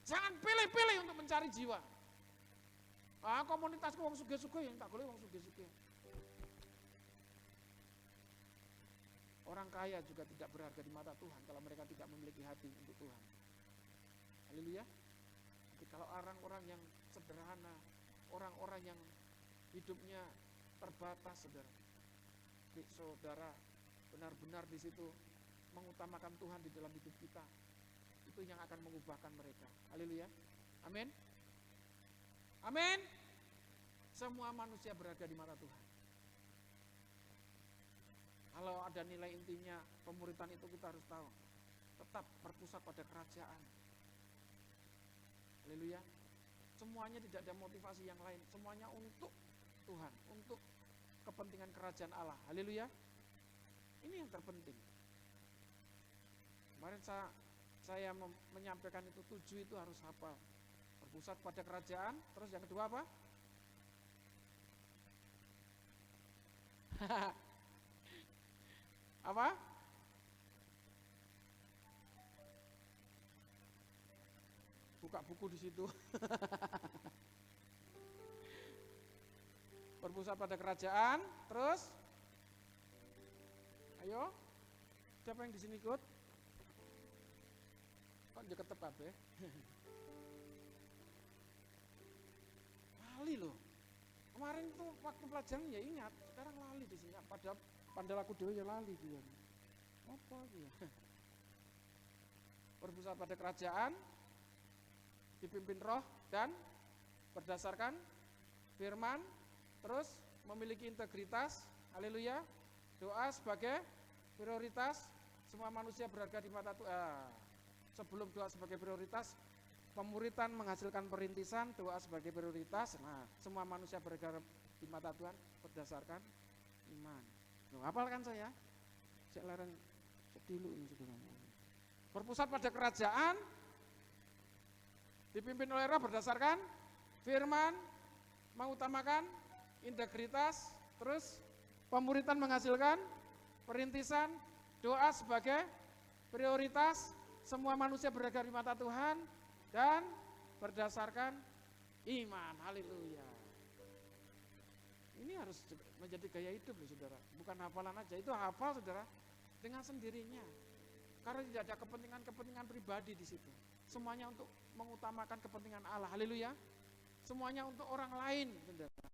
Jangan pilih-pilih untuk mencari jiwa. Komunitasku wong sugih-sugih, yang tak boleh wong sugih-sugih. Orang kaya juga tidak berharga di mata Tuhan kalau mereka tidak memiliki hati untuk Tuhan. Haleluya. Tapi kalau orang-orang yang sederhana, orang-orang yang hidupnya terbatas, saudara. Saudara benar-benar di situ mengutamakan Tuhan di dalam hidup kita. Itu yang akan mengubahkan mereka. Haleluya. Amin. Amin. Semua manusia berharga di mata Tuhan. Kalau ada nilai intinya pemuritan itu kita harus tahu. Tetap berpusat pada kerajaan. Haleluya. Semuanya tidak ada motivasi yang lain. Semuanya untuk Tuhan. Untuk kepentingan kerajaan Allah. Haleluya. Ini yang terpenting. Kemarin saya menyampaikan itu 7 itu harus hafal. Berpusat pada kerajaan. Terus yang kedua apa? Apa? Buka buku di situ. Berpusat pada kerajaan, terus ayo, siapa yang di sini ikut? Kok deket tepat ya? Lali loh. Kemarin tuh waktu pelajaran ya ingat, sekarang lali di sini. Padahal aku dulu ya lali dia. Apa dia? Berpusat pada kerajaan, dipimpin roh dan berdasarkan firman, terus memiliki integritas, haleluya. Doa sebagai prioritas, semua manusia berharga di mata Tuhan. Sebelum doa sebagai prioritas, pemuritan menghasilkan perintisan, doa sebagai prioritas. Nah, semua manusia berharga di mata Tuhan berdasarkan iman. Loh, hafal kan saya? Saya larang sedilu ini saudara. Berpusat pada kerajaan, dipimpin oleh roh berdasarkan firman, mengutamakan integritas, terus pemuritan menghasilkan perintisan, doa sebagai prioritas, semua manusia berharga di mata Tuhan, dan berdasarkan iman. Haleluya. Ini harus menjadi gaya hidup loh saudara. Bukan hafalan aja, itu hafal saudara dengan sendirinya. Karena tidak ada kepentingan-kepentingan pribadi di situ. Semuanya untuk mengutamakan kepentingan Allah. Haleluya. Semuanya untuk orang lain, saudara.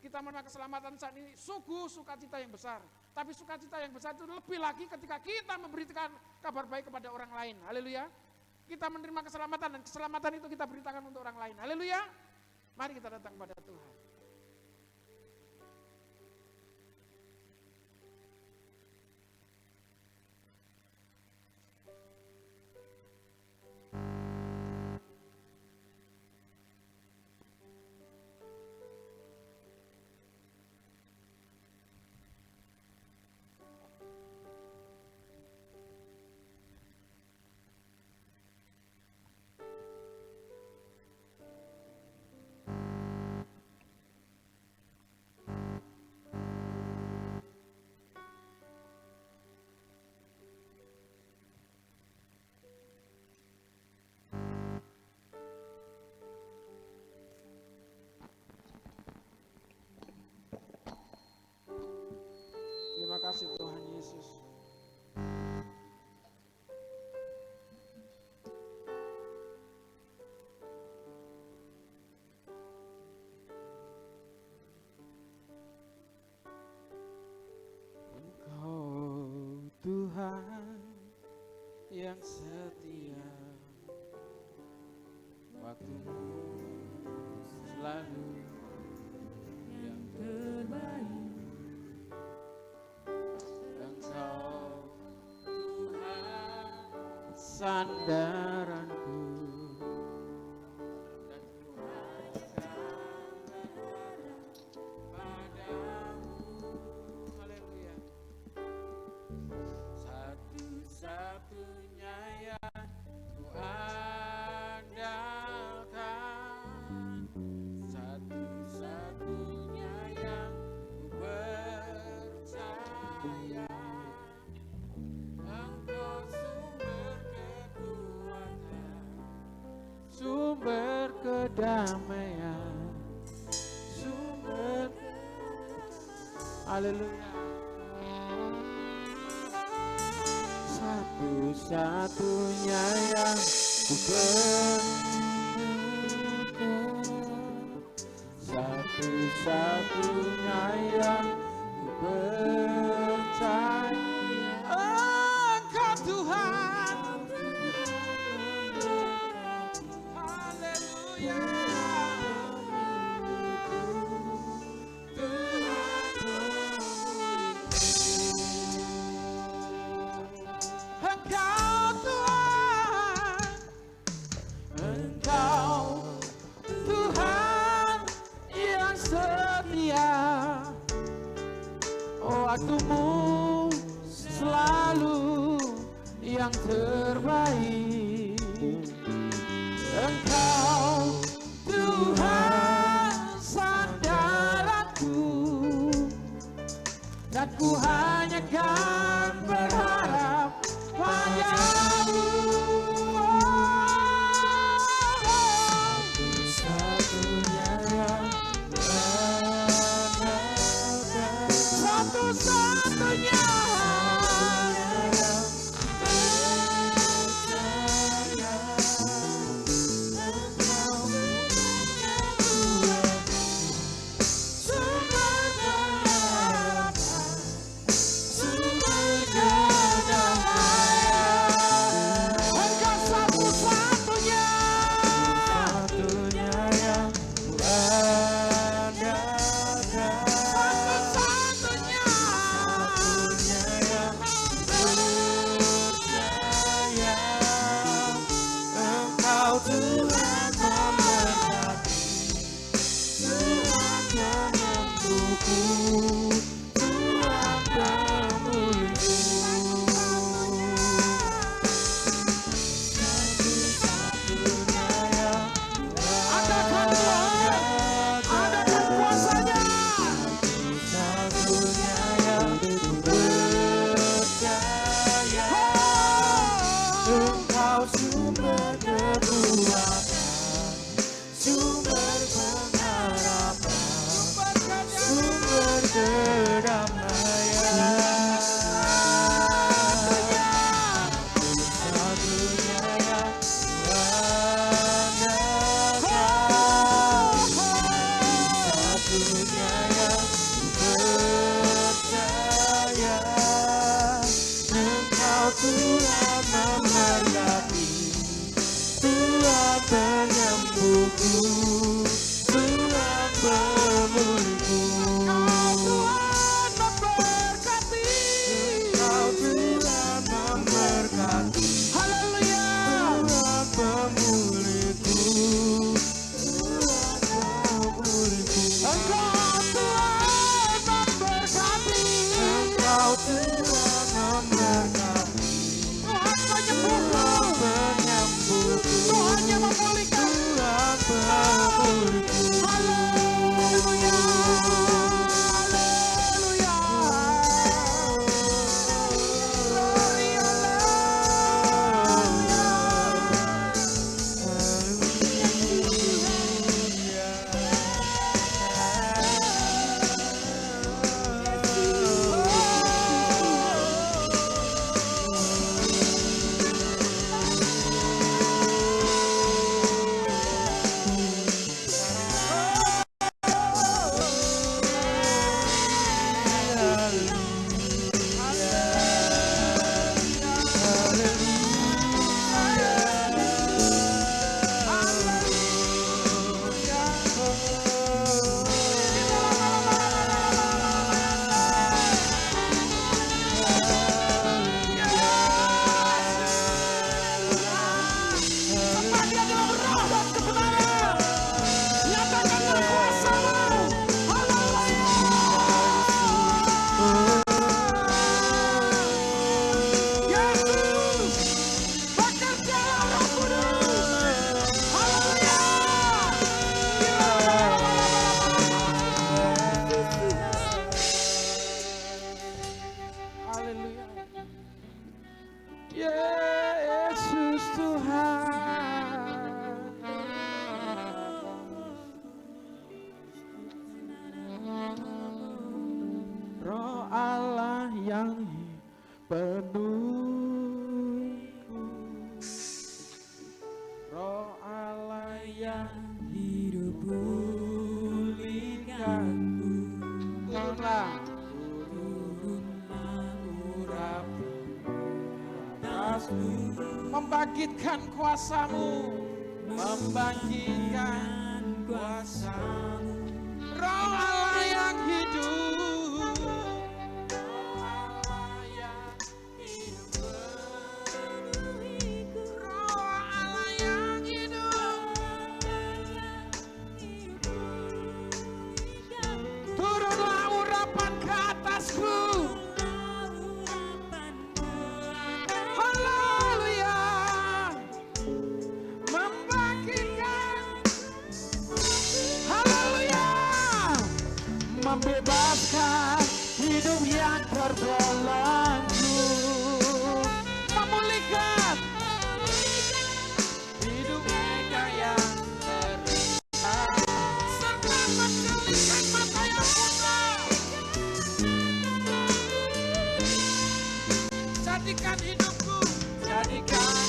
Kita menerima keselamatan saat ini sungguh sukacita yang besar. Tapi sukacita yang besar itu lebih lagi ketika kita memberikan kabar baik kepada orang lain. Haleluya. Kita menerima keselamatan dan keselamatan itu kita beritakan untuk orang lain. Haleluya. Mari kita datang kepada Tuhan. Terima kasih Tuhan Yesus. Engkau Tuhan yang setia, waktumu selalu yang terbaik. Sandaranku dan kuharapkan padamu. Haleluya. Satu-satunya yang ku kedamaian, sumber. Haleluya. Satu-satunya yang ku perlukan, satu-satunya yang ku percaya, Engkau Tuhan. Haleluya. Engkau Tuhan, Engkau Tuhan yang setia, waktumu selalu yang terbaik. Engkau Tuhan sandaranku, dan ku hanya kan berharap padamu. Satu-satunya yang berharap, satu-satunya yang percaya, Engkau sumber harapan, sumber kedamaian. Engkau satu-satunya, satunya yang kuandalkan, satu-satunya, satunya yang percaya. Engkau Tuhan memberkati, Tuhan penyembuhku, Tuhan pemulihku. Satu-satunya yang adakan Tuhan, adakan kuasanya. Satu-satunya yang percaya, Engkau sumber kekuatan, sumber pengharapan, sumber kedamaian. Satu-satunya yang kuandalkan, satunya yang percaya. Engkau Tuhan memberkati, Tuhan penyembuhku, Tuhan pemulihku. Engkau Tuhan memberkati, haleluya, Tuhan pemulihku, Tuhan pemulihku. Engkau Tuhan memberkati, Engkau Tuhan memberkati, Tuhan penyembuhku, Tuhan yang memulihkan, Tuhan pemulihku. Haleluya, haleluya. Glory Yesus Tuhan, hidup pulihkanku. Turunlah Turunlah urapan atasku, membangkitkan kuasamu, membangkitkan kuasamu. Roh Allah yang hidup, Roh Allah yang hidup, Roh Allah yang hidup, turunlah urapan ke atasku. Haleluya, membangkitkan, haleluya, membebaskan hidup yang terbelenggu, memulihkan hidup mereka yang terluka, serta menjelikan mata yang buta. Jadikan hidupku, jadikan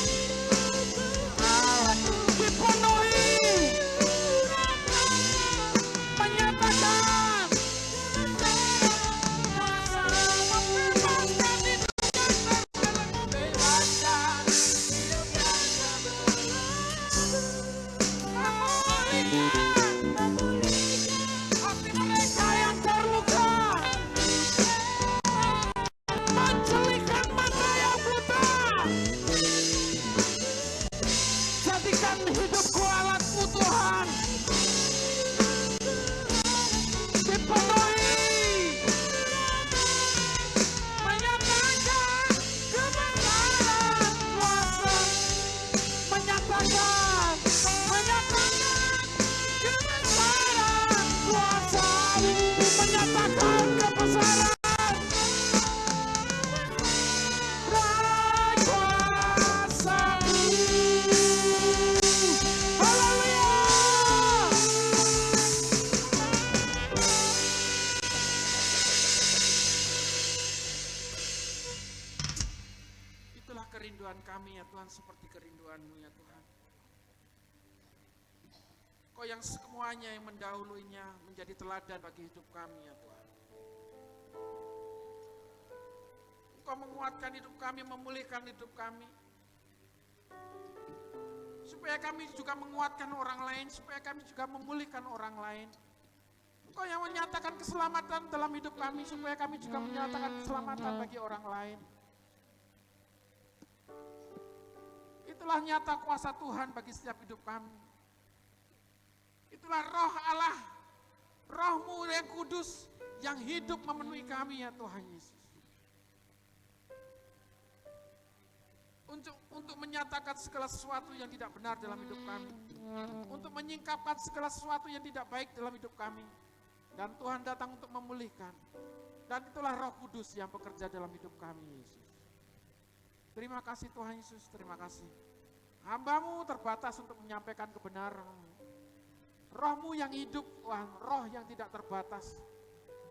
Allahku dipenuhi, menyatakan kuasa membebaskan hidup yang terbelenggu, bebaskan hidup yang terbelenggu, memulihkan hati mereka yang terluka, menjelikan mata yang buta. Jadikan hidupku alatmu Tuhan, dipenuhi, menyatakan kebenaran kuasa, menyatakan kebesaran kuasa-Mu, menyatakan kebesaran dan kuasa-Mu. Haleluya. Itulah kerinduan kami ya Tuhan, seperti kerinduan-Mu ya Tuhan. Kau yang semuanya yang mendahulunya menjadi teladan bagi hidup kami ya Tuhan. Kau menguatkan hidup kami, memulihkan hidup kami. Supaya kami juga menguatkan orang lain, supaya kami juga memulihkan orang lain. Kau yang menyatakan keselamatan dalam hidup kami, supaya kami juga menyatakan keselamatan bagi orang lain. Itulah nyata kuasa Tuhan bagi setiap hidup kami. Itulah roh Allah, roh-Mu yang kudus, yang hidup memenuhi kami ya Tuhan Yesus. Untuk menyatakan segala sesuatu yang tidak benar dalam hidup kami. Untuk menyingkapkan segala sesuatu yang tidak baik dalam hidup kami. Dan Tuhan datang untuk memulihkan. Dan itulah Roh Kudus yang bekerja dalam hidup kami Yesus. Terima kasih Tuhan Yesus, terima kasih. Hamba-Mu terbatas untuk menyampaikan kebenaran-Mu. Roh-Mu yang hidup Tuhan, roh yang tidak terbatas.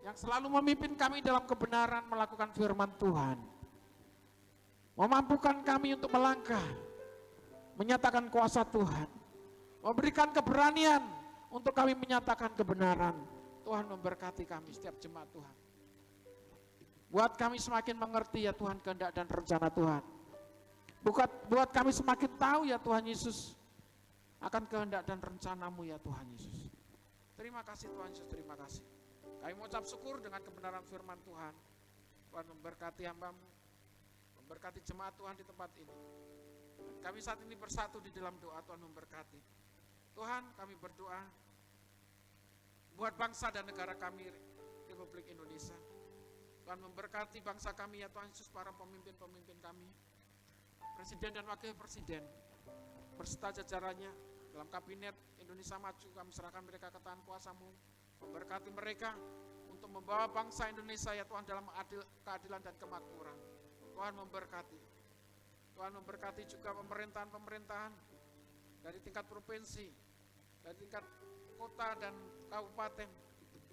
Yang selalu memimpin kami dalam kebenaran melakukan firman Tuhan. Memampukan kami untuk melangkah, menyatakan kuasa Tuhan, memberikan keberanian untuk kami menyatakan kebenaran. Tuhan memberkati kami setiap jemaat Tuhan. Buat kami semakin mengerti ya Tuhan kehendak dan rencana Tuhan. Buat kami semakin tahu ya Tuhan Yesus akan kehendak dan rencana-Mu ya Tuhan Yesus. Terima kasih Tuhan Yesus, terima kasih. Kami mengucap syukur dengan kebenaran firman Tuhan. Tuhan memberkati hamba-Mu, memberkati jemaat Tuhan di tempat ini. Dan kami saat ini bersatu di dalam doa, Tuhan memberkati. Tuhan, kami berdoa buat bangsa dan negara kami, Republik Indonesia. Tuhan memberkati bangsa kami ya Tuhan Yesus, para pemimpin-pemimpin kami, Presiden dan Wakil Presiden, berserta jajarannya dalam Kabinet Indonesia Maju. Kami serahkan mereka ke tangan kuasa-Mu, memberkati mereka untuk membawa bangsa Indonesia ya Tuhan dalam keadilan dan kemakmuran. Tuhan memberkati. Tuhan memberkati juga pemerintahan-pemerintahan dari tingkat provinsi, dari tingkat kota dan kabupaten,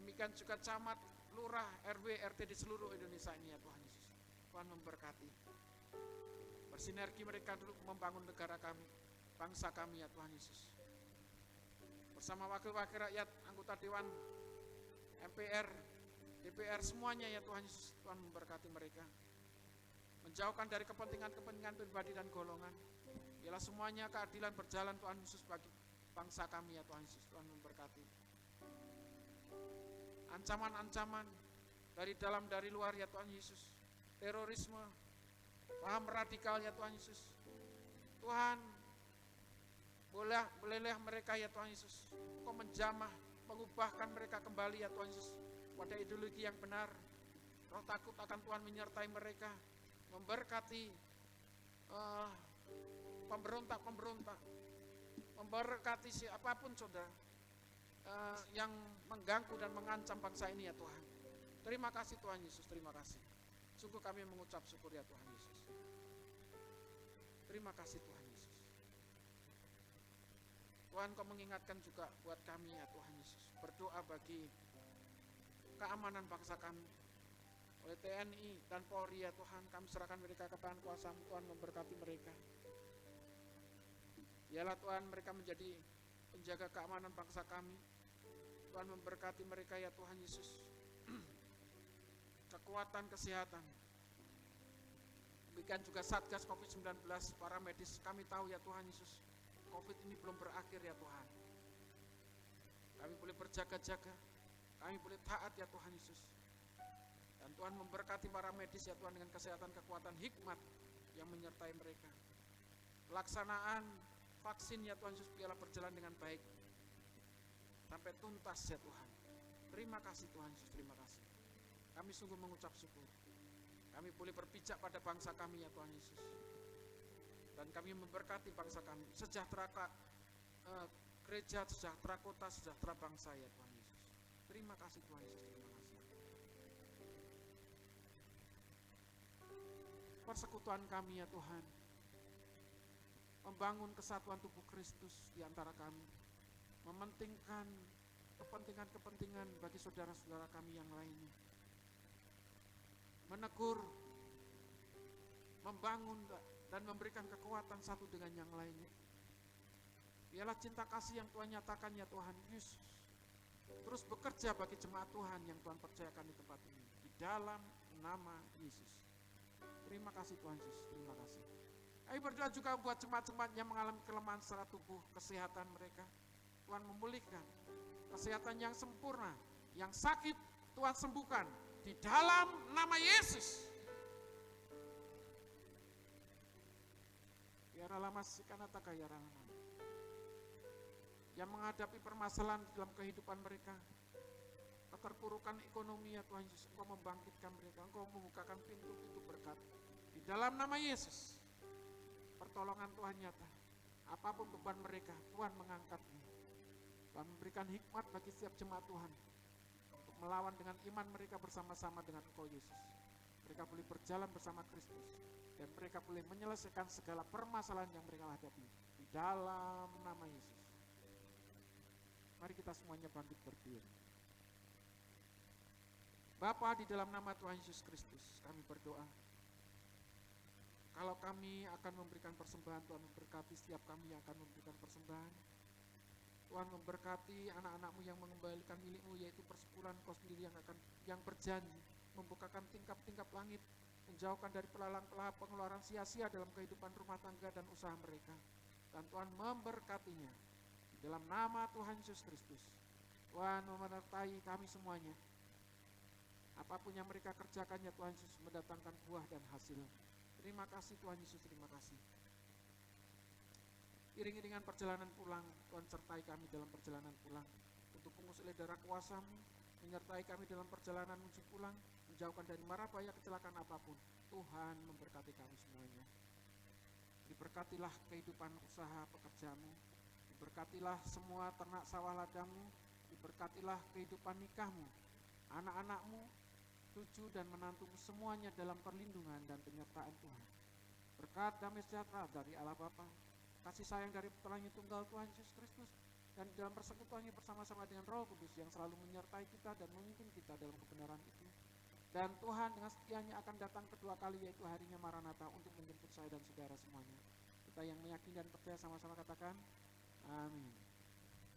demikian juga camat, lurah, RW, RT di seluruh Indonesia ini ya Tuhan Yesus. Tuhan memberkati. Bersinergi mereka dulu membangun negara kami, bangsa kami ya Tuhan Yesus. bersama wakil-wakil rakyat, anggota Dewan, MPR, DPR, semuanya ya Tuhan Yesus. Tuhan memberkati mereka, menjauhkan dari kepentingan-kepentingan pribadi dan golongan. Biarlah semuanya keadilan berjalan Tuhan Yesus bagi bangsa kami ya Tuhan Yesus. Tuhan memberkati. Ancaman-ancaman dari dalam dari luar ya Tuhan Yesus, terorisme, paham radikal ya Tuhan Yesus. Tuhan, bolehlah mereka ya Tuhan Yesus, Engkau menjamah, mengubahkan mereka kembali ya Tuhan Yesus pada ideologi yang benar. Roh takut akan Tuhan menyertai mereka, memberkati pemberontak-pemberontak, memberkati siapapun saudara yang mengganggu dan mengancam bangsa ini ya Tuhan. Terima kasih Tuhan Yesus, terima kasih. Sungguh kami mengucap syukur ya Tuhan Yesus. Terima kasih Tuhan Yesus. Tuhan, Kau mengingatkan juga buat kami ya Tuhan Yesus, berdoa bagi keamanan bangsa kami. Oleh TNI dan Polri ya Tuhan, kami serahkan mereka ke tangan kuasa-Mu. Tuhan memberkati mereka. Biarlah Tuhan mereka menjadi penjaga keamanan bangsa kami. Tuhan memberkati mereka ya Tuhan Yesus. Kekuatan kesehatan. Demikian juga Satgas COVID-19, para medis, kami tahu ya Tuhan Yesus, COVID ini belum berakhir ya Tuhan. Kami boleh berjaga-jaga, kami boleh taat ya Tuhan Yesus. Dan Tuhan memberkati para medis ya Tuhan dengan kesehatan, kekuatan, hikmat yang menyertai mereka. Pelaksanaan vaksin ya Tuhan Yesus biarlah berjalan dengan baik sampai tuntas ya Tuhan. Terima kasih Tuhan Yesus, terima kasih. Kami sungguh mengucap syukur. Kami boleh berpijak pada bangsa kami ya Tuhan Yesus. Dan kami memberkati bangsa kami. Sejahtera gereja, sejahtera kota, sejahtera bangsa ya Tuhan Yesus. Terima kasih Tuhan Yesus, terima kasih. Persekutuan kami ya Tuhan, membangun kesatuan tubuh Kristus di antara kami, mementingkan kepentingan-kepentingan bagi saudara-saudara kami yang lainnya, menegur, membangun dan memberikan kekuatan satu dengan yang lainnya. Biarlah cinta kasih yang Tuhan nyatakan ya Tuhan Yesus terus bekerja bagi jemaat Tuhan yang Tuhan percayakan di tempat ini, di dalam nama Yesus. Terima kasih Tuhan Yesus, terima kasih. Kami berdoa juga buat jemaat-jemaat yang mengalami kelemahan secara tubuh, kesehatan mereka. Tuhan memulihkan, kesehatan yang sempurna, yang sakit Tuhan sembuhkan di dalam nama Yesus. Ya Ralamas Kanataka ya Ralamas. Yang menghadapi permasalahan dalam kehidupan mereka, keterpurukan ekonomi ya Tuhan Yesus, Engkau membangkitkan mereka, Engkau membukakan pintu-pintu berkat. Di dalam nama Yesus, pertolongan Tuhan nyata. Apapun beban mereka, Tuhan mengangkatnya. Tuhan memberikan hikmat bagi setiap jemaat Tuhan untuk melawan dengan iman mereka bersama-sama dengan Engkau Yesus. Mereka boleh berjalan bersama Kristus dan mereka boleh menyelesaikan segala permasalahan yang mereka hadapi di dalam nama Yesus. Mari kita semuanya bangkit berdiri. Bapa, di dalam nama Tuhan Yesus Kristus kami berdoa. Kalau kami akan memberikan persembahan, Tuhan memberkati setiap kami yang akan memberikan persembahan. Tuhan memberkati anak-anak-Mu yang mengembalikan milik-Mu, yaitu persepuluhan Engkau sendiri yang berjanji membukakan tingkap-tingkap langit, menjauhkan dari pelalang-pelahap pengeluaran sia-sia dalam kehidupan rumah tangga dan usaha mereka. Dan Tuhan memberkatinya. Dalam nama Tuhan Yesus Kristus, Tuhan menyertai kami semuanya. Apapun yang mereka kerjakan ya Tuhan Yesus mendatangkan buah dan hasil. Terima kasih Tuhan Yesus, terima kasih. Iring-iringan perjalanan pulang, Tuhan sertai kami dalam perjalanan pulang. Untuk pengusir darah kuasa-Mu, menyertai kami dalam perjalanan menuju pulang, menjauhkan dari mara bahaya kecelakaan apapun. Tuhan memberkati kami semuanya. Diberkatilah kehidupan usaha pekerjamu, diberkatilah semua ternak sawah ladangmu, diberkatilah kehidupan nikahmu, anak-anakmu, cucu dan menantumu semuanya dalam perlindungan dan penyertaan Tuhan. Berkat damai sejahtera dari Allah Bapa, kasih sayang dari Putranya Tunggal Tuhan Yesus Kristus, dan dalam persekutuannya bersama-sama dengan Roh Kudus yang selalu menyertai kita dan memimpin kita dalam kebenaran itu. Dan Tuhan dengan setianya akan datang kedua kali, yaitu harinya Maranatha, untuk menjemput saya dan saudara semuanya. Kita yang meyakini dan percaya sama-sama katakan, amin.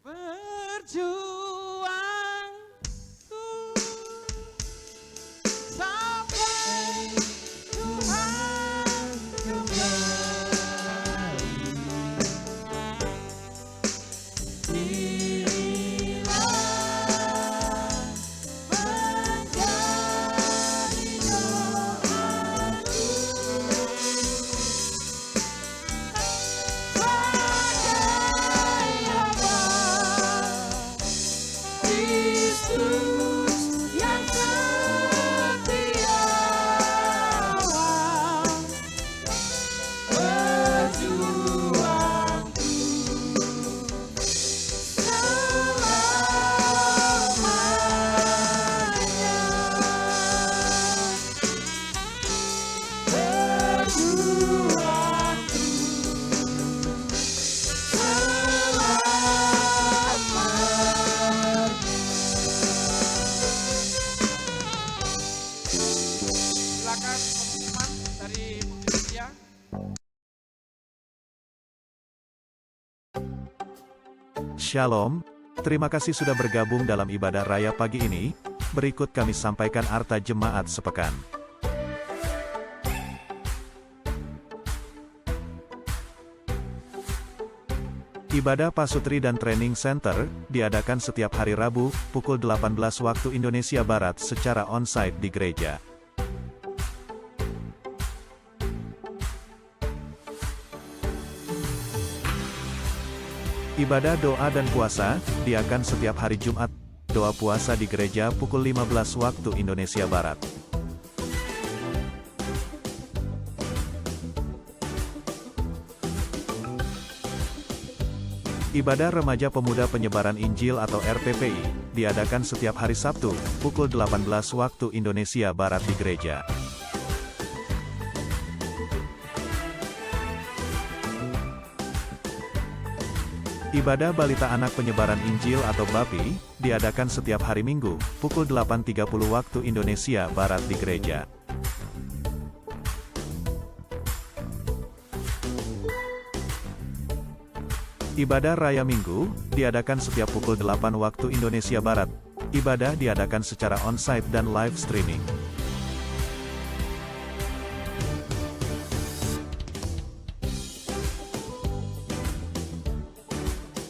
Berjuangku sampai Tuhan kembali. Dirilah menjadi doaku. Bagai hamba Kristus yang setia, berjuangku selamanya. Berjuangku selamanya. Silakan pengumuman dari multimedia. Shalom, terima kasih sudah bergabung dalam ibadah raya pagi ini. Berikut kami sampaikan arta jemaat sepekan. Ibadah Pasutri dan Training Center diadakan setiap hari Rabu pukul 18 waktu Indonesia Barat secara on-site di gereja. Ibadah doa dan puasa diadakan setiap hari Jumat. Doa puasa di gereja pukul 15 waktu Indonesia Barat. Ibadah Remaja Pemuda Penyebaran Injil atau RPPI diadakan setiap hari Sabtu pukul 18 waktu Indonesia Barat di gereja. Ibadah Balita Anak Penyebaran Injil atau BAPI diadakan setiap hari Minggu pukul 8.30 waktu Indonesia Barat di gereja. Ibadah Raya Minggu diadakan setiap pukul 8 waktu Indonesia Barat. Ibadah diadakan secara on-site dan live streaming.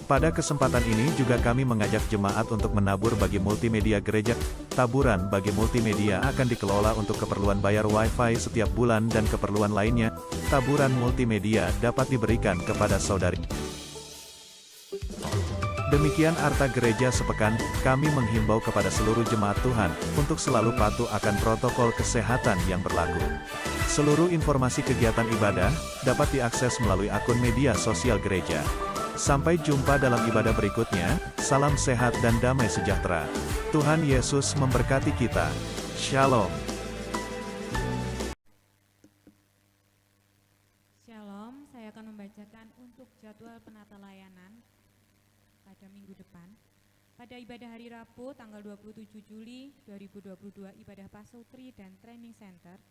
Pada kesempatan ini juga kami mengajak jemaat untuk menabur bagi multimedia gereja. Taburan bagi multimedia akan dikelola untuk keperluan bayar Wi-Fi setiap bulan dan keperluan lainnya. Taburan multimedia dapat diberikan kepada saudari. Demikian arta gereja sepekan, kami menghimbau kepada seluruh jemaat Tuhan, untuk selalu patuh akan protokol kesehatan yang berlaku. Seluruh informasi kegiatan ibadah, dapat diakses melalui akun media sosial gereja. Sampai jumpa dalam ibadah berikutnya, salam sehat dan damai sejahtera. Tuhan Yesus memberkati kita. Shalom. Shalom, saya akan membacakan untuk jadwal penata layanan pada minggu depan. Pada ibadah hari Rabu tanggal 27 Juli 2022, ibadah Pasutri dan Training Center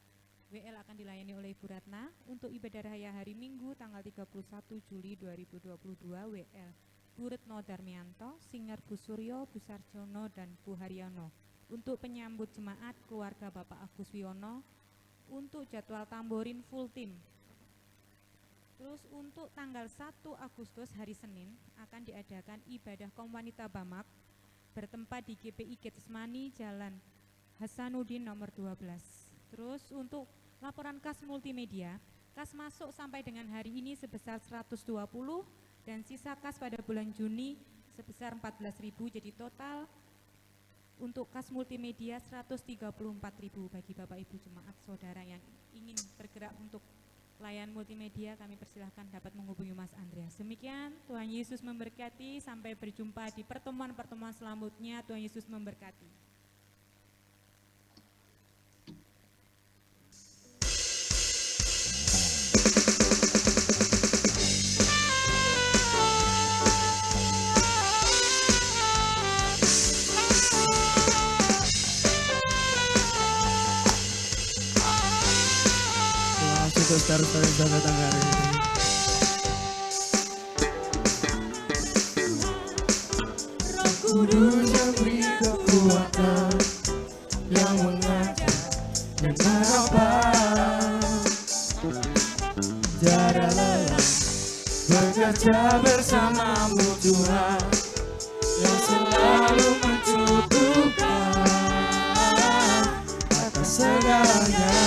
WL akan dilayani oleh Ibu Ratna. Untuk ibadah raya hari Minggu tanggal 31 Juli 2022 WL Bu Retno Darmianto, Singer Bu Suryo, Bu Sarjono, dan Bu Haryono. Untuk penyambut jemaat keluarga Bapak Agus Wiono. Untuk jadwal tamborin full team. Terus untuk tanggal 1 Agustus hari Senin akan diadakan ibadah kaum wanita Bamak bertempat di GPI Getsemani Jalan Hasanuddin nomor 12. Terus untuk laporan kas multimedia, kas masuk sampai dengan hari ini sebesar 120 dan sisa kas pada bulan Juni sebesar 14.000, jadi total untuk kas multimedia 134.000 bagi Bapak Ibu jemaat saudara yang ingin bergerak untuk layan multimedia, kami persilahkan dapat menghubungi Mas Andreas. Demikian, Tuhan Yesus memberkati, sampai berjumpa di pertemuan-pertemuan selanjutnya. Tuhan Yesus memberkati. Untuk saudara-saudara yang datang hari ini. Kudus yang beri kekuatan, yang mengajar dan menopang. Tiada lelah bekerja bersamamu Tuhan, yang selalu mencukupkan atas segalanya.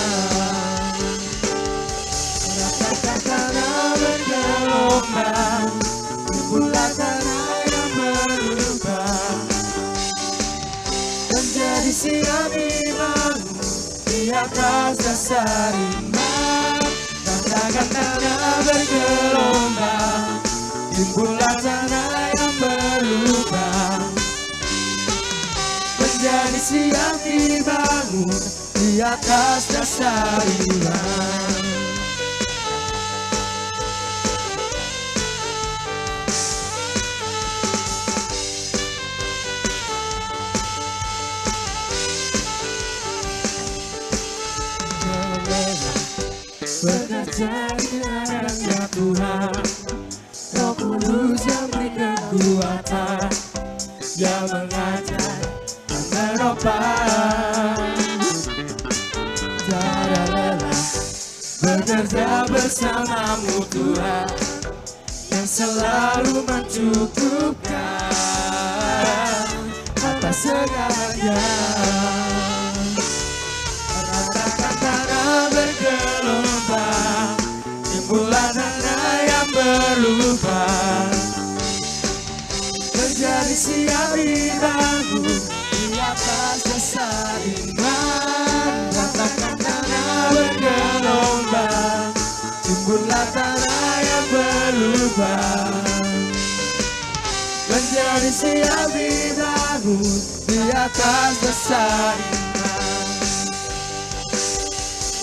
Ratakan tanah bergelombang, timbulah tanah yang berubah, menjadi siap dibangun di atas dasar iman. Ratakan tanah bergelombang, timbulah tanah yang berubah, menjadi siap dibangun di atas dasar iman. Bekerja di hadapan Tuhan, Roh Kudus yang beri kekuatan, yang mengajar dan menopang. Tiada lelah bekerja bersamamu Tuhan, yang selalu mencukupkan atas segalanya. Ratakan tanah bergelombang, timbulah tanah yang berubah, menjadi siap dibangun di atas dasar iman. Ratakan tanah bergelombang, timbulah tanah yang berubah, menjadi siap dibangun di atas dasar iman.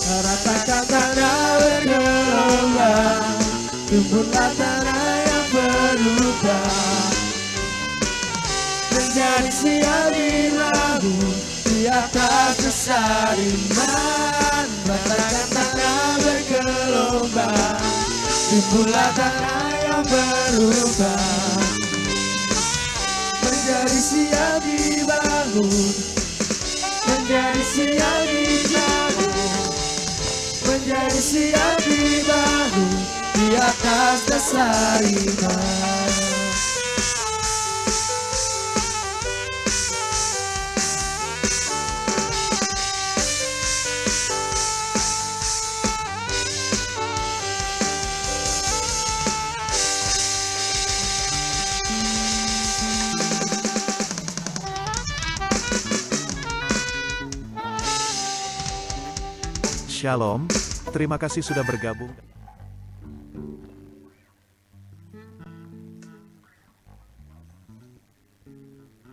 Ratakan tanah bergelombang, timbulah tanah yang berubah, menjadi siap dibangun di atas dasar iman. Ratakan tanah bergelombang, timbulah tanah yang berubah, menjadi siap dibangun, menjadi siap dibangun, menjadi siap dibangun di atas dasar iman. Shalom, terima kasih sudah bergabung.